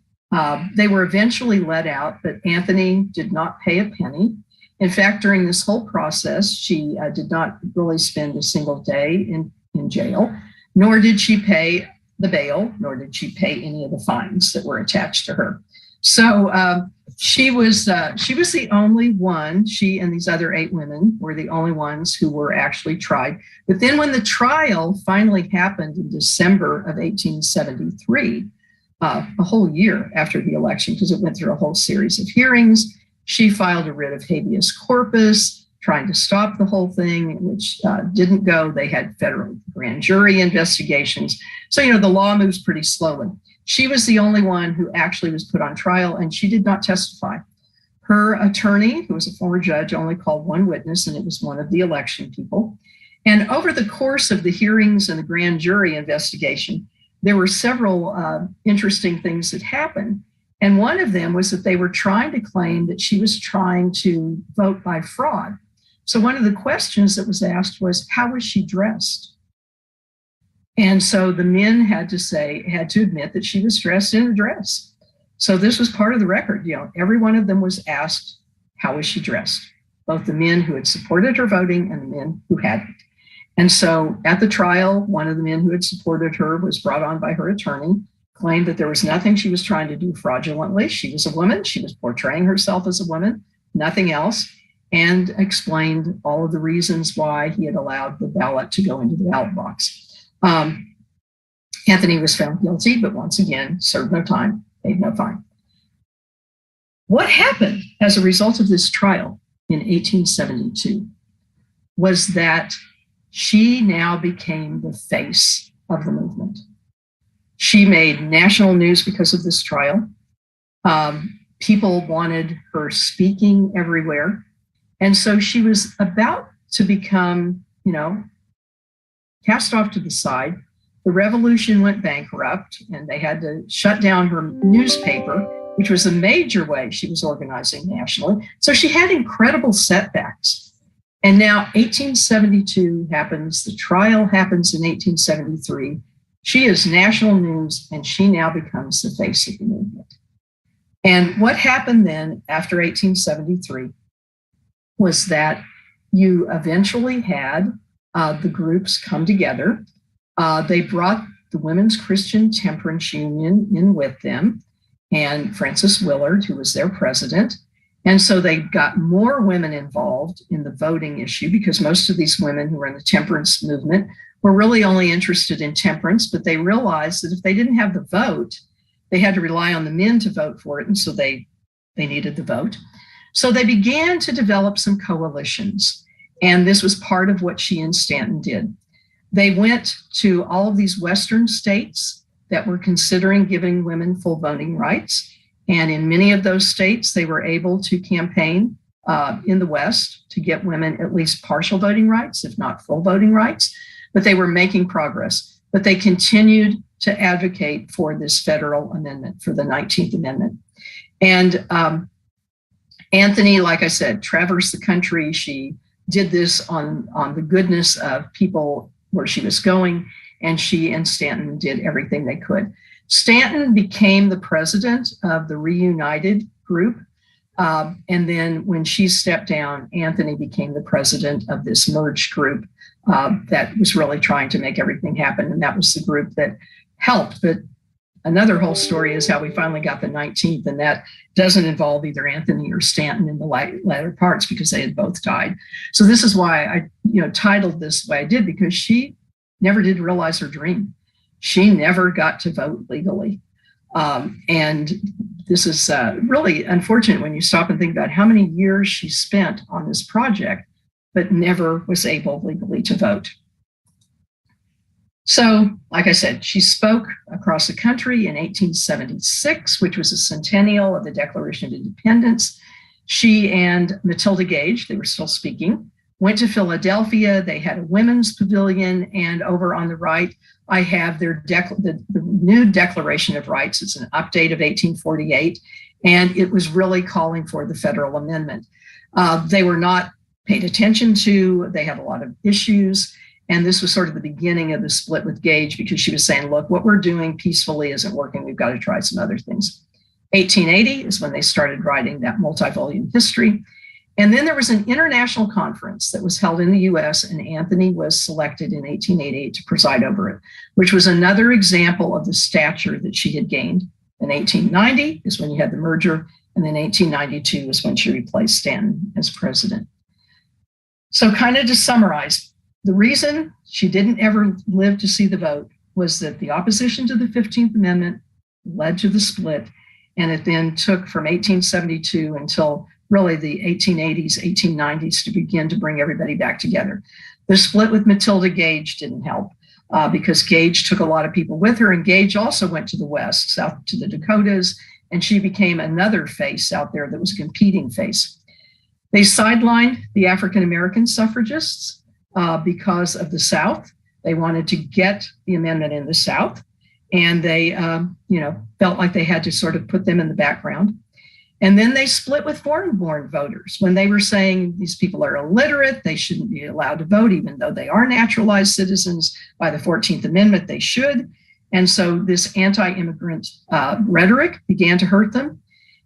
They were eventually let out, but Anthony did not pay a penny. In fact, during this whole process, she did not really spend a single day in jail, nor did she pay the bail, nor did she pay any of the fines that were attached to her. So she was the only one, she and these other 8 women were the only ones who were actually tried. But then when the trial finally happened in December of 1873, a whole year after the election, because it went through a whole series of hearings, she filed a writ of habeas corpus, trying to stop the whole thing, which didn't go. They had federal grand jury investigations. So, you know, the law moves pretty slowly. She was the only one who actually was put on trial, and she did not testify. Her attorney, who was a former judge, only called one witness, and it was one of the election people. And over the course of the hearings and the grand jury investigation, there were several interesting things that happened. And one of them was that they were trying to claim that she was trying to vote by fraud. So one of the questions that was asked was, how was she dressed? And so the men had to admit that she was dressed in a dress. So this was part of the record. Every one of them was asked, how was she dressed? Both the men who had supported her voting and the men who hadn't. And so at the trial, one of the men who had supported her was brought on by her attorney, claimed that there was nothing she was trying to do fraudulently. She was a woman. She was portraying herself as a woman, nothing else, and explained all of the reasons why he had allowed the ballot to go into the ballot box. Anthony was found guilty, but once again, served no time, paid no fine. What happened as a result of this trial in 1872 was that she now became the face of the movement. She made national news because of this trial. People wanted her speaking everywhere. And so she was about to become, cast off to the side. The revolution went bankrupt and they had to shut down her newspaper, which was a major way she was organizing nationally. So she had incredible setbacks. And now 1872 happens, the trial happens in 1873. She is national news and she now becomes the face of the movement. And what happened then after 1873 was that you eventually had the groups come together. They brought the Women's Christian Temperance Union in with them and Frances Willard, who was their president. And so they got more women involved in the voting issue because most of these women who were in the temperance movement were really only interested in temperance, but they realized that if they didn't have the vote, they had to rely on the men to vote for it. And so they needed the vote. So they began to develop some coalitions. And this was part of what she and Stanton did. They went to all of these Western states that were considering giving women full voting rights. And in many of those states, they were able to campaign in the West to get women at least partial voting rights, if not full voting rights. But they were making progress. But they continued to advocate for this federal amendment, for the 19th Amendment. And Anthony, like I said, traversed the country. She did this on the goodness of people where she was going, and she and Stanton did everything they could. Stanton became the president of the Reunited group. And then when she stepped down, Anthony became the president of this merged group that was really trying to make everything happen. And that was the group that helped. But another whole story is how we finally got the 19th, and that doesn't involve either Anthony or Stanton in the latter parts because they had both died. So this is why I titled this the way I did, because she never did realize her dream. She never got to vote legally. And this is really unfortunate when you stop and think about how many years she spent on this project, but never was able legally to vote. So, like I said, she spoke across the country in 1876, which was a centennial of the Declaration of Independence. She and Matilda Gage, they were still speaking, went to Philadelphia. They had a women's pavilion, and over on the right, I have the new Declaration of Rights. It's an update of 1848, and it was really calling for the federal amendment. They were not paid attention to. They had a lot of issues, and this was sort of the beginning of the split with Gage, because she was saying, look, what we're doing peacefully isn't working. We've got to try some other things. 1880 is when they started writing that multi-volume history. And then there was an international conference that was held in the US, and Anthony was selected in 1888 to preside over it, which was another example of the stature that she had gained. In 1890 is when you had the merger, and then 1892 is when she replaced Stanton as president. So kind of to summarize, the reason she didn't ever live to see the vote was that the opposition to the 15th Amendment led to the split, and it then took from 1872 until really the 1880s, 1890s to begin to bring everybody back together. The split with Matilda Gage didn't help because Gage took a lot of people with her, and Gage also went to the West, south to the Dakotas, and she became another face out there that was a competing face. They sidelined the African-American suffragists because of the South. They wanted to get the amendment in the South, and they felt like they had to sort of put them in the background. And then they split with foreign-born voters when they were saying these people are illiterate, they shouldn't be allowed to vote, even though they are naturalized citizens by the 14th Amendment, they should. And so this anti-immigrant rhetoric began to hurt them.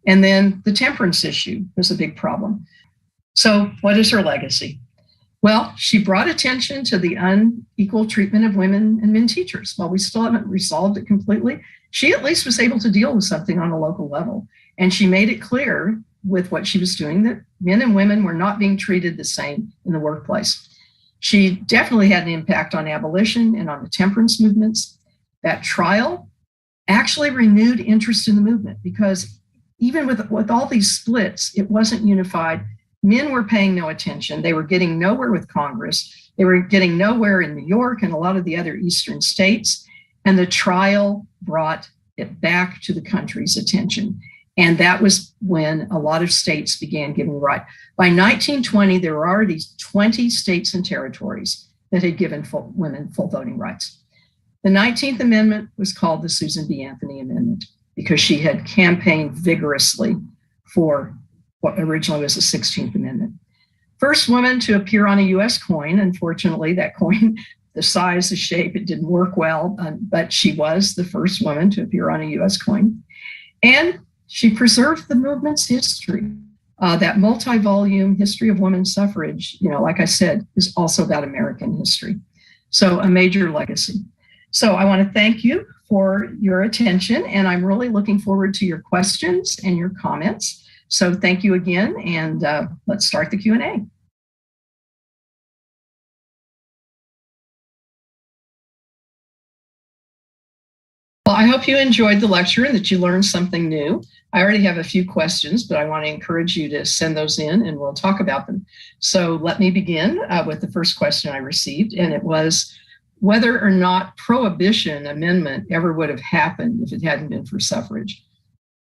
And then the temperance issue was a big problem. So what is her legacy? Well, she brought attention to the unequal treatment of women and men teachers. While we still haven't resolved it completely, she at least was able to deal with something on a local level. And she made it clear with what she was doing that men and women were not being treated the same in the workplace. She definitely had an impact on abolition and on the temperance movements. That trial actually renewed interest in the movement because even with all these splits, it wasn't unified. Men were paying no attention. They were getting nowhere with Congress. They were getting nowhere in New York and a lot of the other eastern states. And the trial brought it back to the country's attention. And that was when a lot of states began giving right. By 1920, there were already 20 states and territories that had given women full voting rights. The 19th Amendment was called the Susan B. Anthony Amendment because she had campaigned vigorously for what originally was the 16th Amendment. First woman to appear on a U.S. coin. Unfortunately, that coin, the size, the shape, it didn't work well, but she was the first woman to appear on a U.S. coin. And she preserved the movement's history. That multi-volume history of women's suffrage, like I said, is also about American history. So a major legacy. So I want to thank you for your attention, and I'm really looking forward to your questions and your comments. So thank you again, and let's start the Q&A. Well, I hope you enjoyed the lecture and that you learned something new. I already have a few questions, but I want to encourage you to send those in and we'll talk about them. So let me begin with the first question I received, and it was whether or not Prohibition Amendment ever would have happened if it hadn't been for suffrage.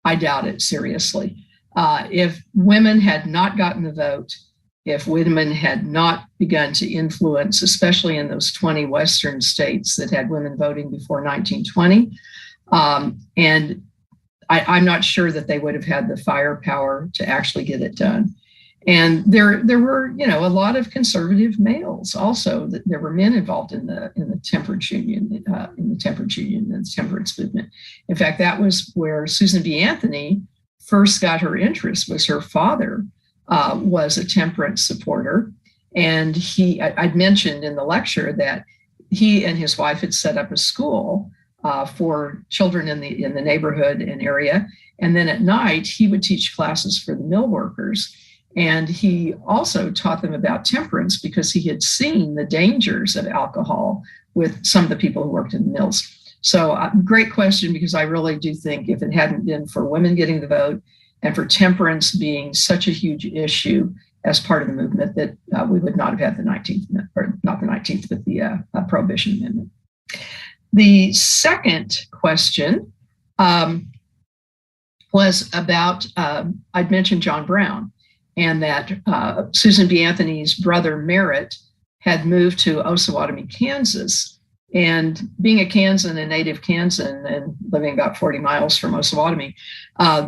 I doubt it, seriously. If women had not gotten the vote, if women had not begun to influence, especially in those 20 Western states that had women voting before 1920, and I'm not sure that they would have had the firepower to actually get it done. And there were, a lot of conservative males also. There were men involved in the temperance union, and the temperance movement. In fact, that was where Susan B. Anthony first got her interest. Was her father was a temperance supporter, and I'd mentioned in the lecture that he and his wife had set up a school for children in the neighborhood and area, and then at night he would teach classes for the mill workers. And he also taught them about temperance because he had seen the dangers of alcohol with some of the people who worked in the mills. So great question, because I really do think if it hadn't been for women getting the vote and for temperance being such a huge issue as part of the movement, that we would not have had the 19th, or not the 19th, but the Prohibition Amendment. The second question was about, I'd mentioned John Brown, and that Susan B. Anthony's brother Merritt had moved to Osawatomie, Kansas. And being a Kansan, a native Kansan, and living about 40 miles from Osawatomie,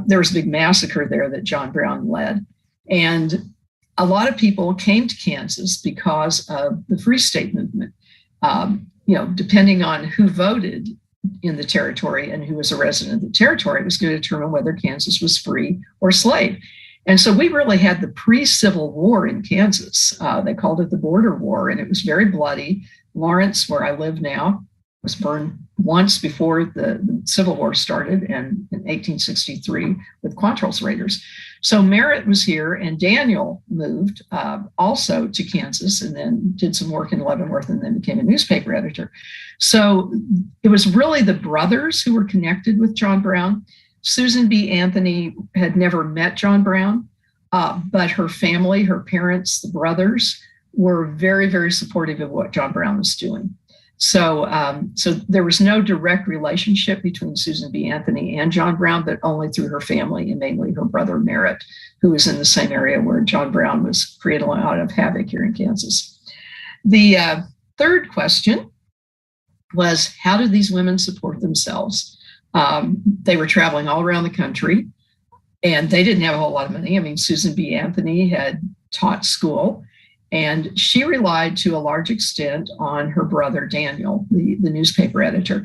there was a big massacre there that John Brown led. And a lot of people came to Kansas because of the Free State movement. Depending on who voted in the territory and who was a resident of the territory, it was going to determine whether Kansas was free or slave. And so we really had the pre-Civil War in Kansas. They called it the Border War, and it was very bloody. Lawrence, where I live now, was burned once before the Civil War started, and in 1863 with Quantrill's raiders. So Merritt was here, and Daniel moved also to Kansas, and then did some work in Leavenworth, and then became a newspaper editor. So it was really the brothers who were connected with John Brown. Susan B. Anthony had never met John Brown, but her family, her parents, the brothers, were very, very supportive of what John Brown was doing. So there was no direct relationship between Susan B. Anthony and John Brown, but only through her family, and mainly her brother Merritt, who was in the same area where John Brown was creating a lot of havoc here in Kansas. The third question was, how did these women support themselves? They were traveling all around the country, and they didn't have a whole lot of money. I mean, Susan B. Anthony had taught school, and she relied to a large extent on her brother, Daniel, the newspaper editor.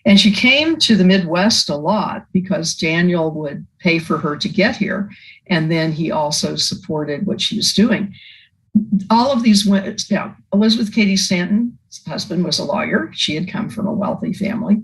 And she came to the Midwest a lot because Daniel would pay for her to get here. And then he also supported what she was doing. All of these women, Elizabeth Cady Stanton's husband was a lawyer. She had come from a wealthy family.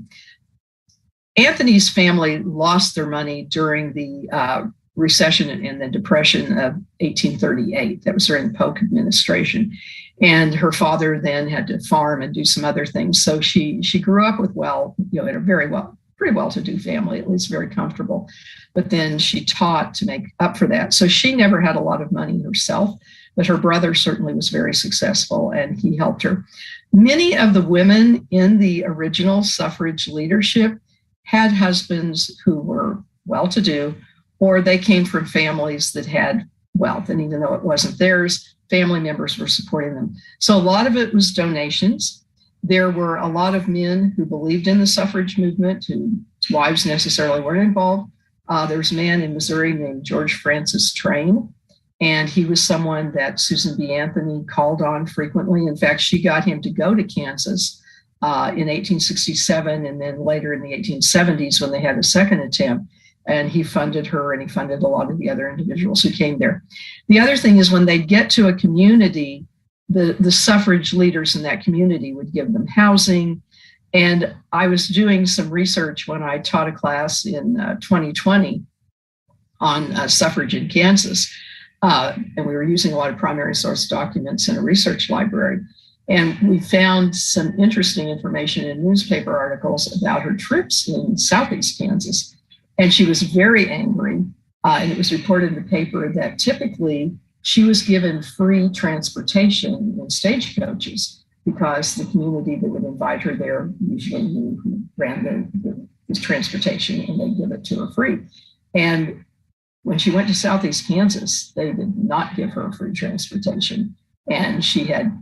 Anthony's family lost their money during the recession and the Depression of 1838. That was during the Polk administration. And her father then had to farm and do some other things. So she grew up with in a pretty well-to-do family, at least very comfortable. But then she taught to make up for that. So she never had a lot of money herself, but her brother certainly was very successful and he helped her. Many of the women in the original suffrage leadership had husbands who were well-to-do, or they came from families that had wealth. And even though it wasn't theirs, family members were supporting them. So a lot of it was donations. There were a lot of men who believed in the suffrage movement, whose wives necessarily weren't involved. There was a man in Missouri named George Francis Train, and he was someone that Susan B. Anthony called on frequently. In fact, she got him to go to Kansas in 1867, and then later in the 1870s when they had a second attempt. And he funded her and he funded a lot of the other individuals who came there. The other thing is when they get to a community, the suffrage leaders in that community would give them housing. And I was doing some research when I taught a class in 2020 on suffrage in Kansas. And we were using a lot of primary source documents in a research library. And we found some interesting information in newspaper articles about her trips in Southeast Kansas. And she was very angry. And it was reported in the paper that typically she was given free transportation in stagecoaches because the community that would invite her there usually knew who ran the transportation and they'd give it to her free. And when she went to Southeast Kansas, they did not give her free transportation. And she had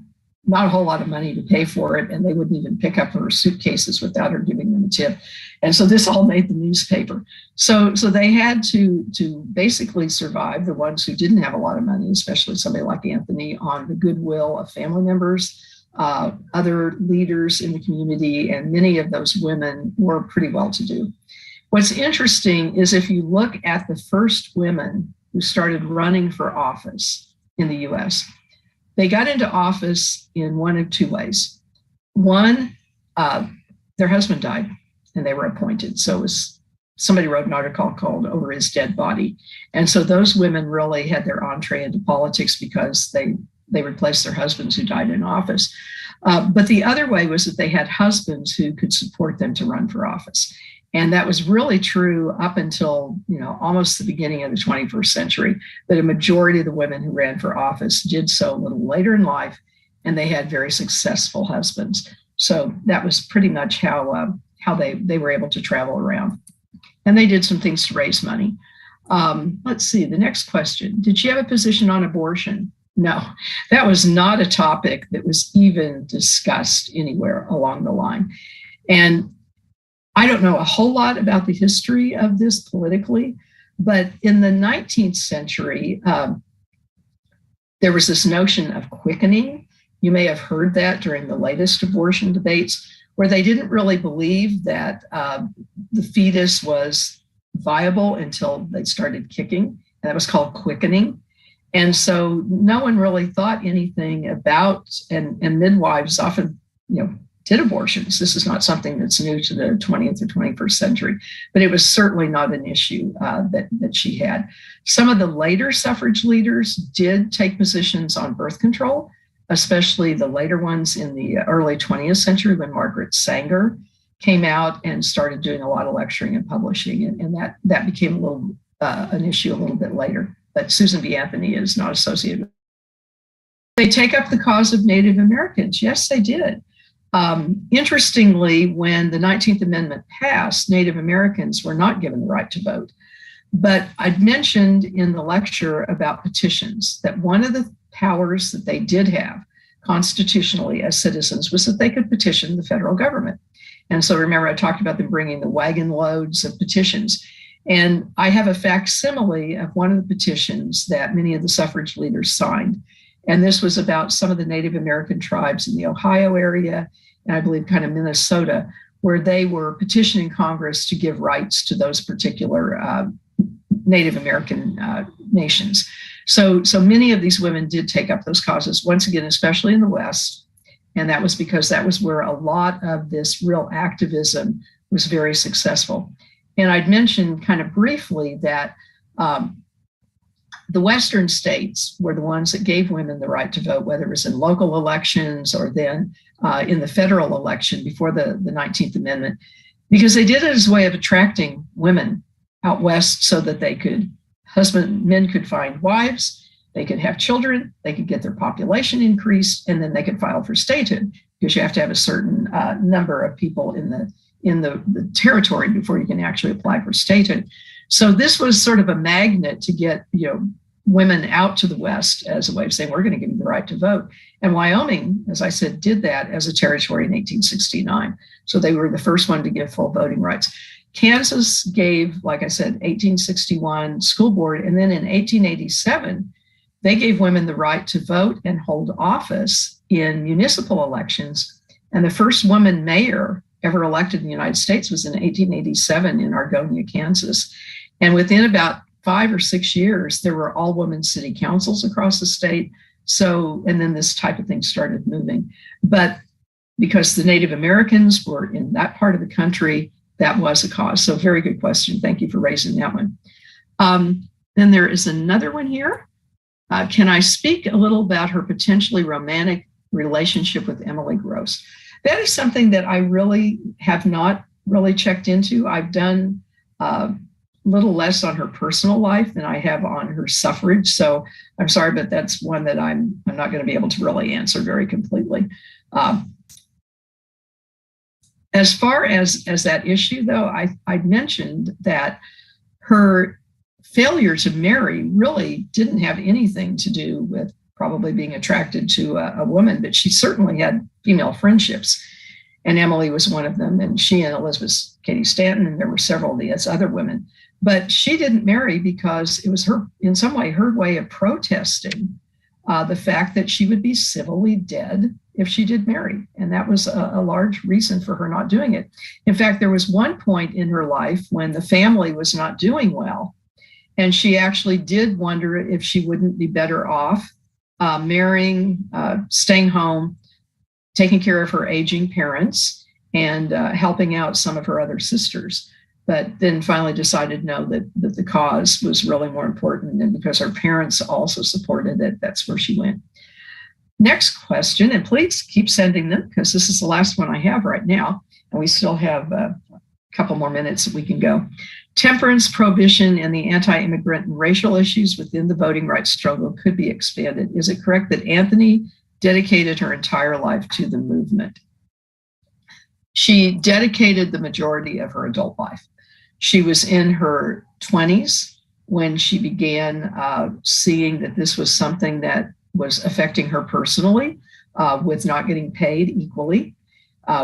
not a whole lot of money to pay for it, and they wouldn't even pick up her suitcases without her giving them a tip. And so this all made the newspaper. So they had to basically survive, the ones who didn't have a lot of money, especially somebody like Anthony, on the goodwill of family members, other leaders in the community, and many of those women were pretty well-to-do. What's interesting is if you look at the first women who started running for office in the US, they got into office in one of two ways. One, their husband died and they were appointed. So it was, somebody wrote an article called Over His Dead Body. And so those women really had their entree into politics because they replaced their husbands who died in office. But the other way was that they had husbands who could support them to run for office. And that was really true up until, almost the beginning of the 21st century, that a majority of the women who ran for office did so a little later in life, and they had very successful husbands. So that was pretty much how they were able to travel around. And they did some things to raise money. Let's see, the next question. Did she have a position on abortion? No, that was not a topic that was even discussed anywhere along the line. And I don't know a whole lot about the history of this politically, but in the 19th century, there was this notion of quickening. You may have heard that during the latest abortion debates, where they didn't really believe that the fetus was viable until they started kicking. And that was called quickening. And so no one really thought anything about, and midwives often, did abortions. This is not something that's new to the 20th or 21st century, but it was certainly not an issue that she had. Some of the later suffrage leaders did take positions on birth control, especially the later ones in the early 20th century when Margaret Sanger came out and started doing a lot of lecturing and publishing, and that became a little an issue a little bit later. But Susan B. Anthony is not associated with it. They take up the cause of Native Americans. Yes, they did. Interestingly, when the 19th Amendment passed, Native Americans were not given the right to vote. But I'd mentioned in the lecture about petitions that one of the powers that they did have constitutionally as citizens was that they could petition the federal government. And so remember, I talked about them bringing the wagon loads of petitions. And I have a facsimile of one of the petitions that many of the suffrage leaders signed. And this was about some of the Native American tribes in the Ohio area, and I believe kind of Minnesota, where they were petitioning Congress to give rights to those particular Native American nations. So many of these women did take up those causes, once again, especially in the West. And that was because that was where a lot of this real activism was very successful. And I'd mentioned kind of briefly that the Western states were the ones that gave women the right to vote, whether it was in local elections or then in the federal election before the 19th Amendment, because they did it as a way of attracting women out West so that they could, men could find wives, they could have children, they could get their population increased, and then they could file for statehood, because you have to have a certain number of people in the territory before you can actually apply for statehood. So this was sort of a magnet to get, women out to the West as a way of saying, we're going to give you the right to vote. And Wyoming, as I said, did that as a territory in 1869. So they were the first one to give full voting rights. Kansas gave, like I said, 1861 school board. And then in 1887, they gave women the right to vote and hold office in municipal elections. And the first woman mayor ever elected in the United States was in 1887 in Argonia, Kansas. And within about 5 or 6 years, there were all women city councils across the state. So, and then this type of thing started moving. But because the Native Americans were in that part of the country, that was a cause. So very good question. Thank you for raising that one. Then there is another one here. Can I speak a little about her potentially romantic relationship with Emily Gross? That is something that I really have not really checked into. I've done a little less on her personal life than I have on her suffrage. So I'm sorry, but that's one that I'm not going to be able to really answer very completely. As far as that issue, though, I mentioned that her failure to marry really didn't have anything to do with probably being attracted to a woman, but she certainly had female friendships. And Emily was one of them, and she and Elizabeth Cady Stanton, and there were several of these other women. But she didn't marry because it was her, in some way, her way of protesting the fact that she would be civilly dead if she did marry. And that was a large reason for her not doing it. In fact, there was one point in her life when the family was not doing well, and she actually did wonder if she wouldn't be better off marrying, staying home, taking care of her aging parents, and helping out some of her other sisters. But then finally decided no, that the cause was really more important. And because her parents also supported it, that's where she went. Next question, and please keep sending them because this is the last one I have right now. And we still have a couple more minutes that we can go. Temperance, prohibition, and the anti-immigrant and racial issues within the voting rights struggle could be expanded. Is it correct that Anthony dedicated her entire life to the movement? She dedicated the majority of her adult life. She was in her 20s when she began seeing that this was something that was affecting her personally, with not getting paid equally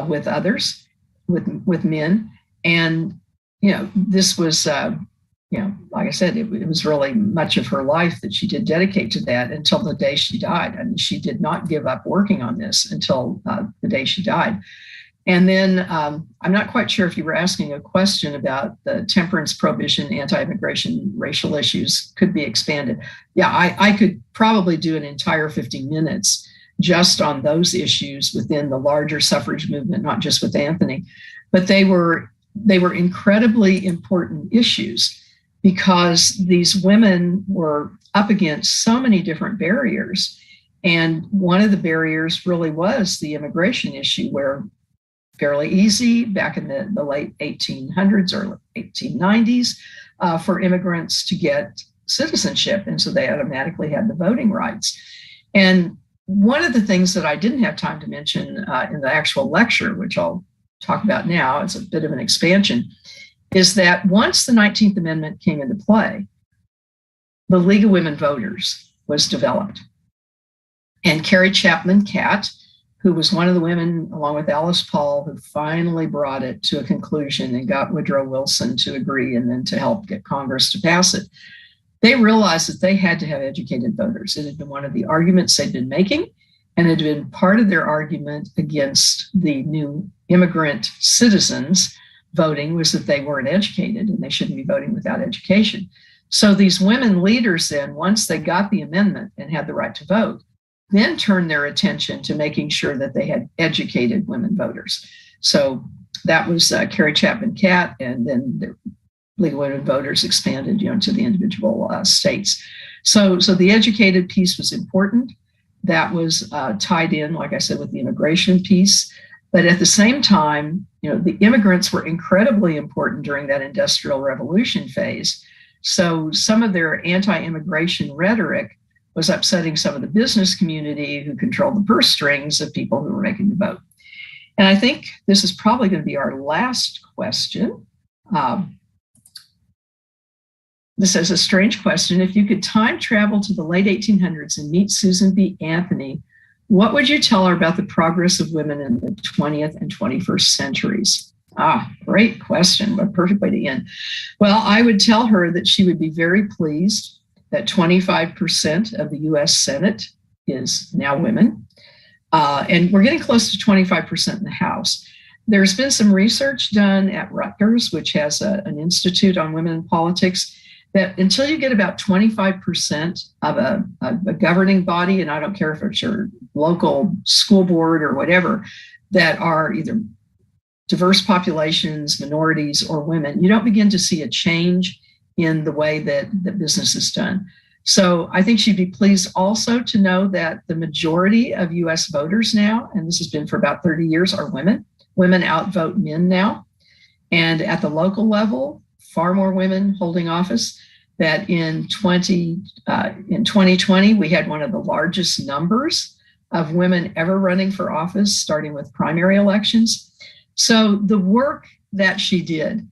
with others, with men. And, this was, like I said, it was really much of her life that she did dedicate to that until the day she died. I mean, she did not give up working on this until the day she died. And then I'm not quite sure if you were asking a question about the temperance, prohibition, anti-immigration, racial issues could be expanded. Yeah, I could probably do an entire 50 minutes just on those issues within the larger suffrage movement, not just with Anthony. But they were incredibly important issues because these women were up against so many different barriers. And one of the barriers really was the immigration issue, where fairly easy back in the late 1800s or 1890s for immigrants to get citizenship. And so they automatically had the voting rights. And one of the things that I didn't have time to mention in the actual lecture, which I'll talk about now, it's a bit of an expansion, is that once the 19th Amendment came into play, the League of Women Voters was developed. And Carrie Chapman Catt, who was one of the women, along with Alice Paul, who finally brought it to a conclusion and got Woodrow Wilson to agree and then to help get Congress to pass it. They realized that they had to have educated voters. It had been one of the arguments they'd been making. and it had been part of their argument against the new immigrant citizens voting was that they weren't educated and they shouldn't be voting without education. So these women leaders then, once they got the amendment and had the right to vote, then turned their attention to making sure that they had educated women voters. So that was Carrie Chapman Catt, and then the League of Women Voters expanded, to the individual states. So the educated piece was important. That was tied in, like I said, with the immigration piece. But at the same time, the immigrants were incredibly important during that Industrial Revolution phase. So some of their anti-immigration rhetoric was upsetting some of the business community who controlled the purse strings of people who were making the vote. And I think this is probably going to be our last question. This is a strange question. If you could time travel to the late 1800s and meet Susan B. Anthony, what would you tell her about the progress of women in the 20th and 21st centuries? Great question. What a perfect way to end. Well, I would tell her that she would be very pleased that 25% of the US Senate is now women. And we're getting close to 25% in the House. There's been some research done at Rutgers, which has an institute on women in politics, that until you get about 25% of a governing body, and I don't care if it's your local school board or whatever, that are either diverse populations, minorities, or women, you don't begin to see a change in the way that business is done. So I think she'd be pleased also to know that the majority of US voters now, and this has been for about 30 years, are women. Women outvote men now. And at the local level, far more women holding office. That in 2020, we had one of the largest numbers of women ever running for office, starting with primary elections. So the work that she did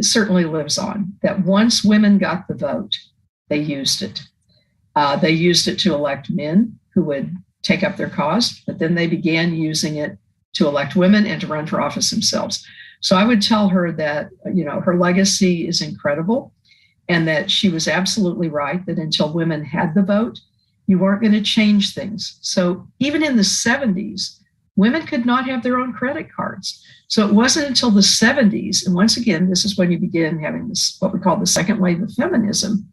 certainly lives on, that once women got the vote, they used it. They used it to elect men who would take up their cause, but then they began using it to elect women and to run for office themselves. So I would tell her that, her legacy is incredible, and that she was absolutely right that until women had the vote, you weren't going to change things. So even in the 70s, women could not have their own credit cards. So it wasn't until the 70s, and once again, this is when you begin having this, what we call the second wave of feminism,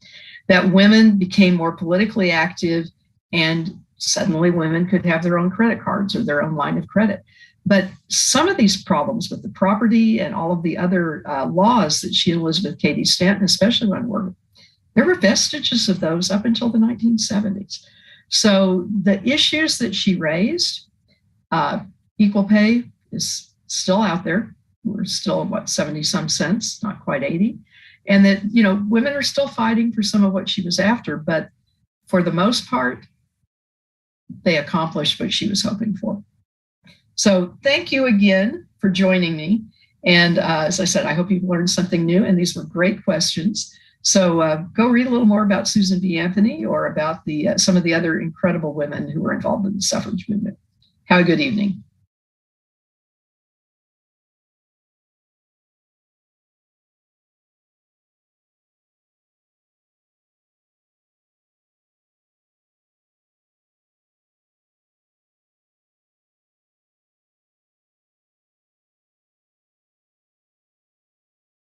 that women became more politically active, and suddenly women could have their own credit cards or their own line of credit. But some of these problems with the property and all of the other laws that she and Elizabeth Cady Stanton especially went over, there were vestiges of those up until the 1970s. So the issues that she raised, equal pay is still out there. We're still, 70 some cents, not quite 80. And that, women are still fighting for some of what she was after, but for the most part, they accomplished what she was hoping for. So thank you again for joining me. And as I said, I hope you've learned something new, and these were great questions. So go read a little more about Susan B. Anthony or about some of the other incredible women who were involved in the suffrage movement. Have a good evening.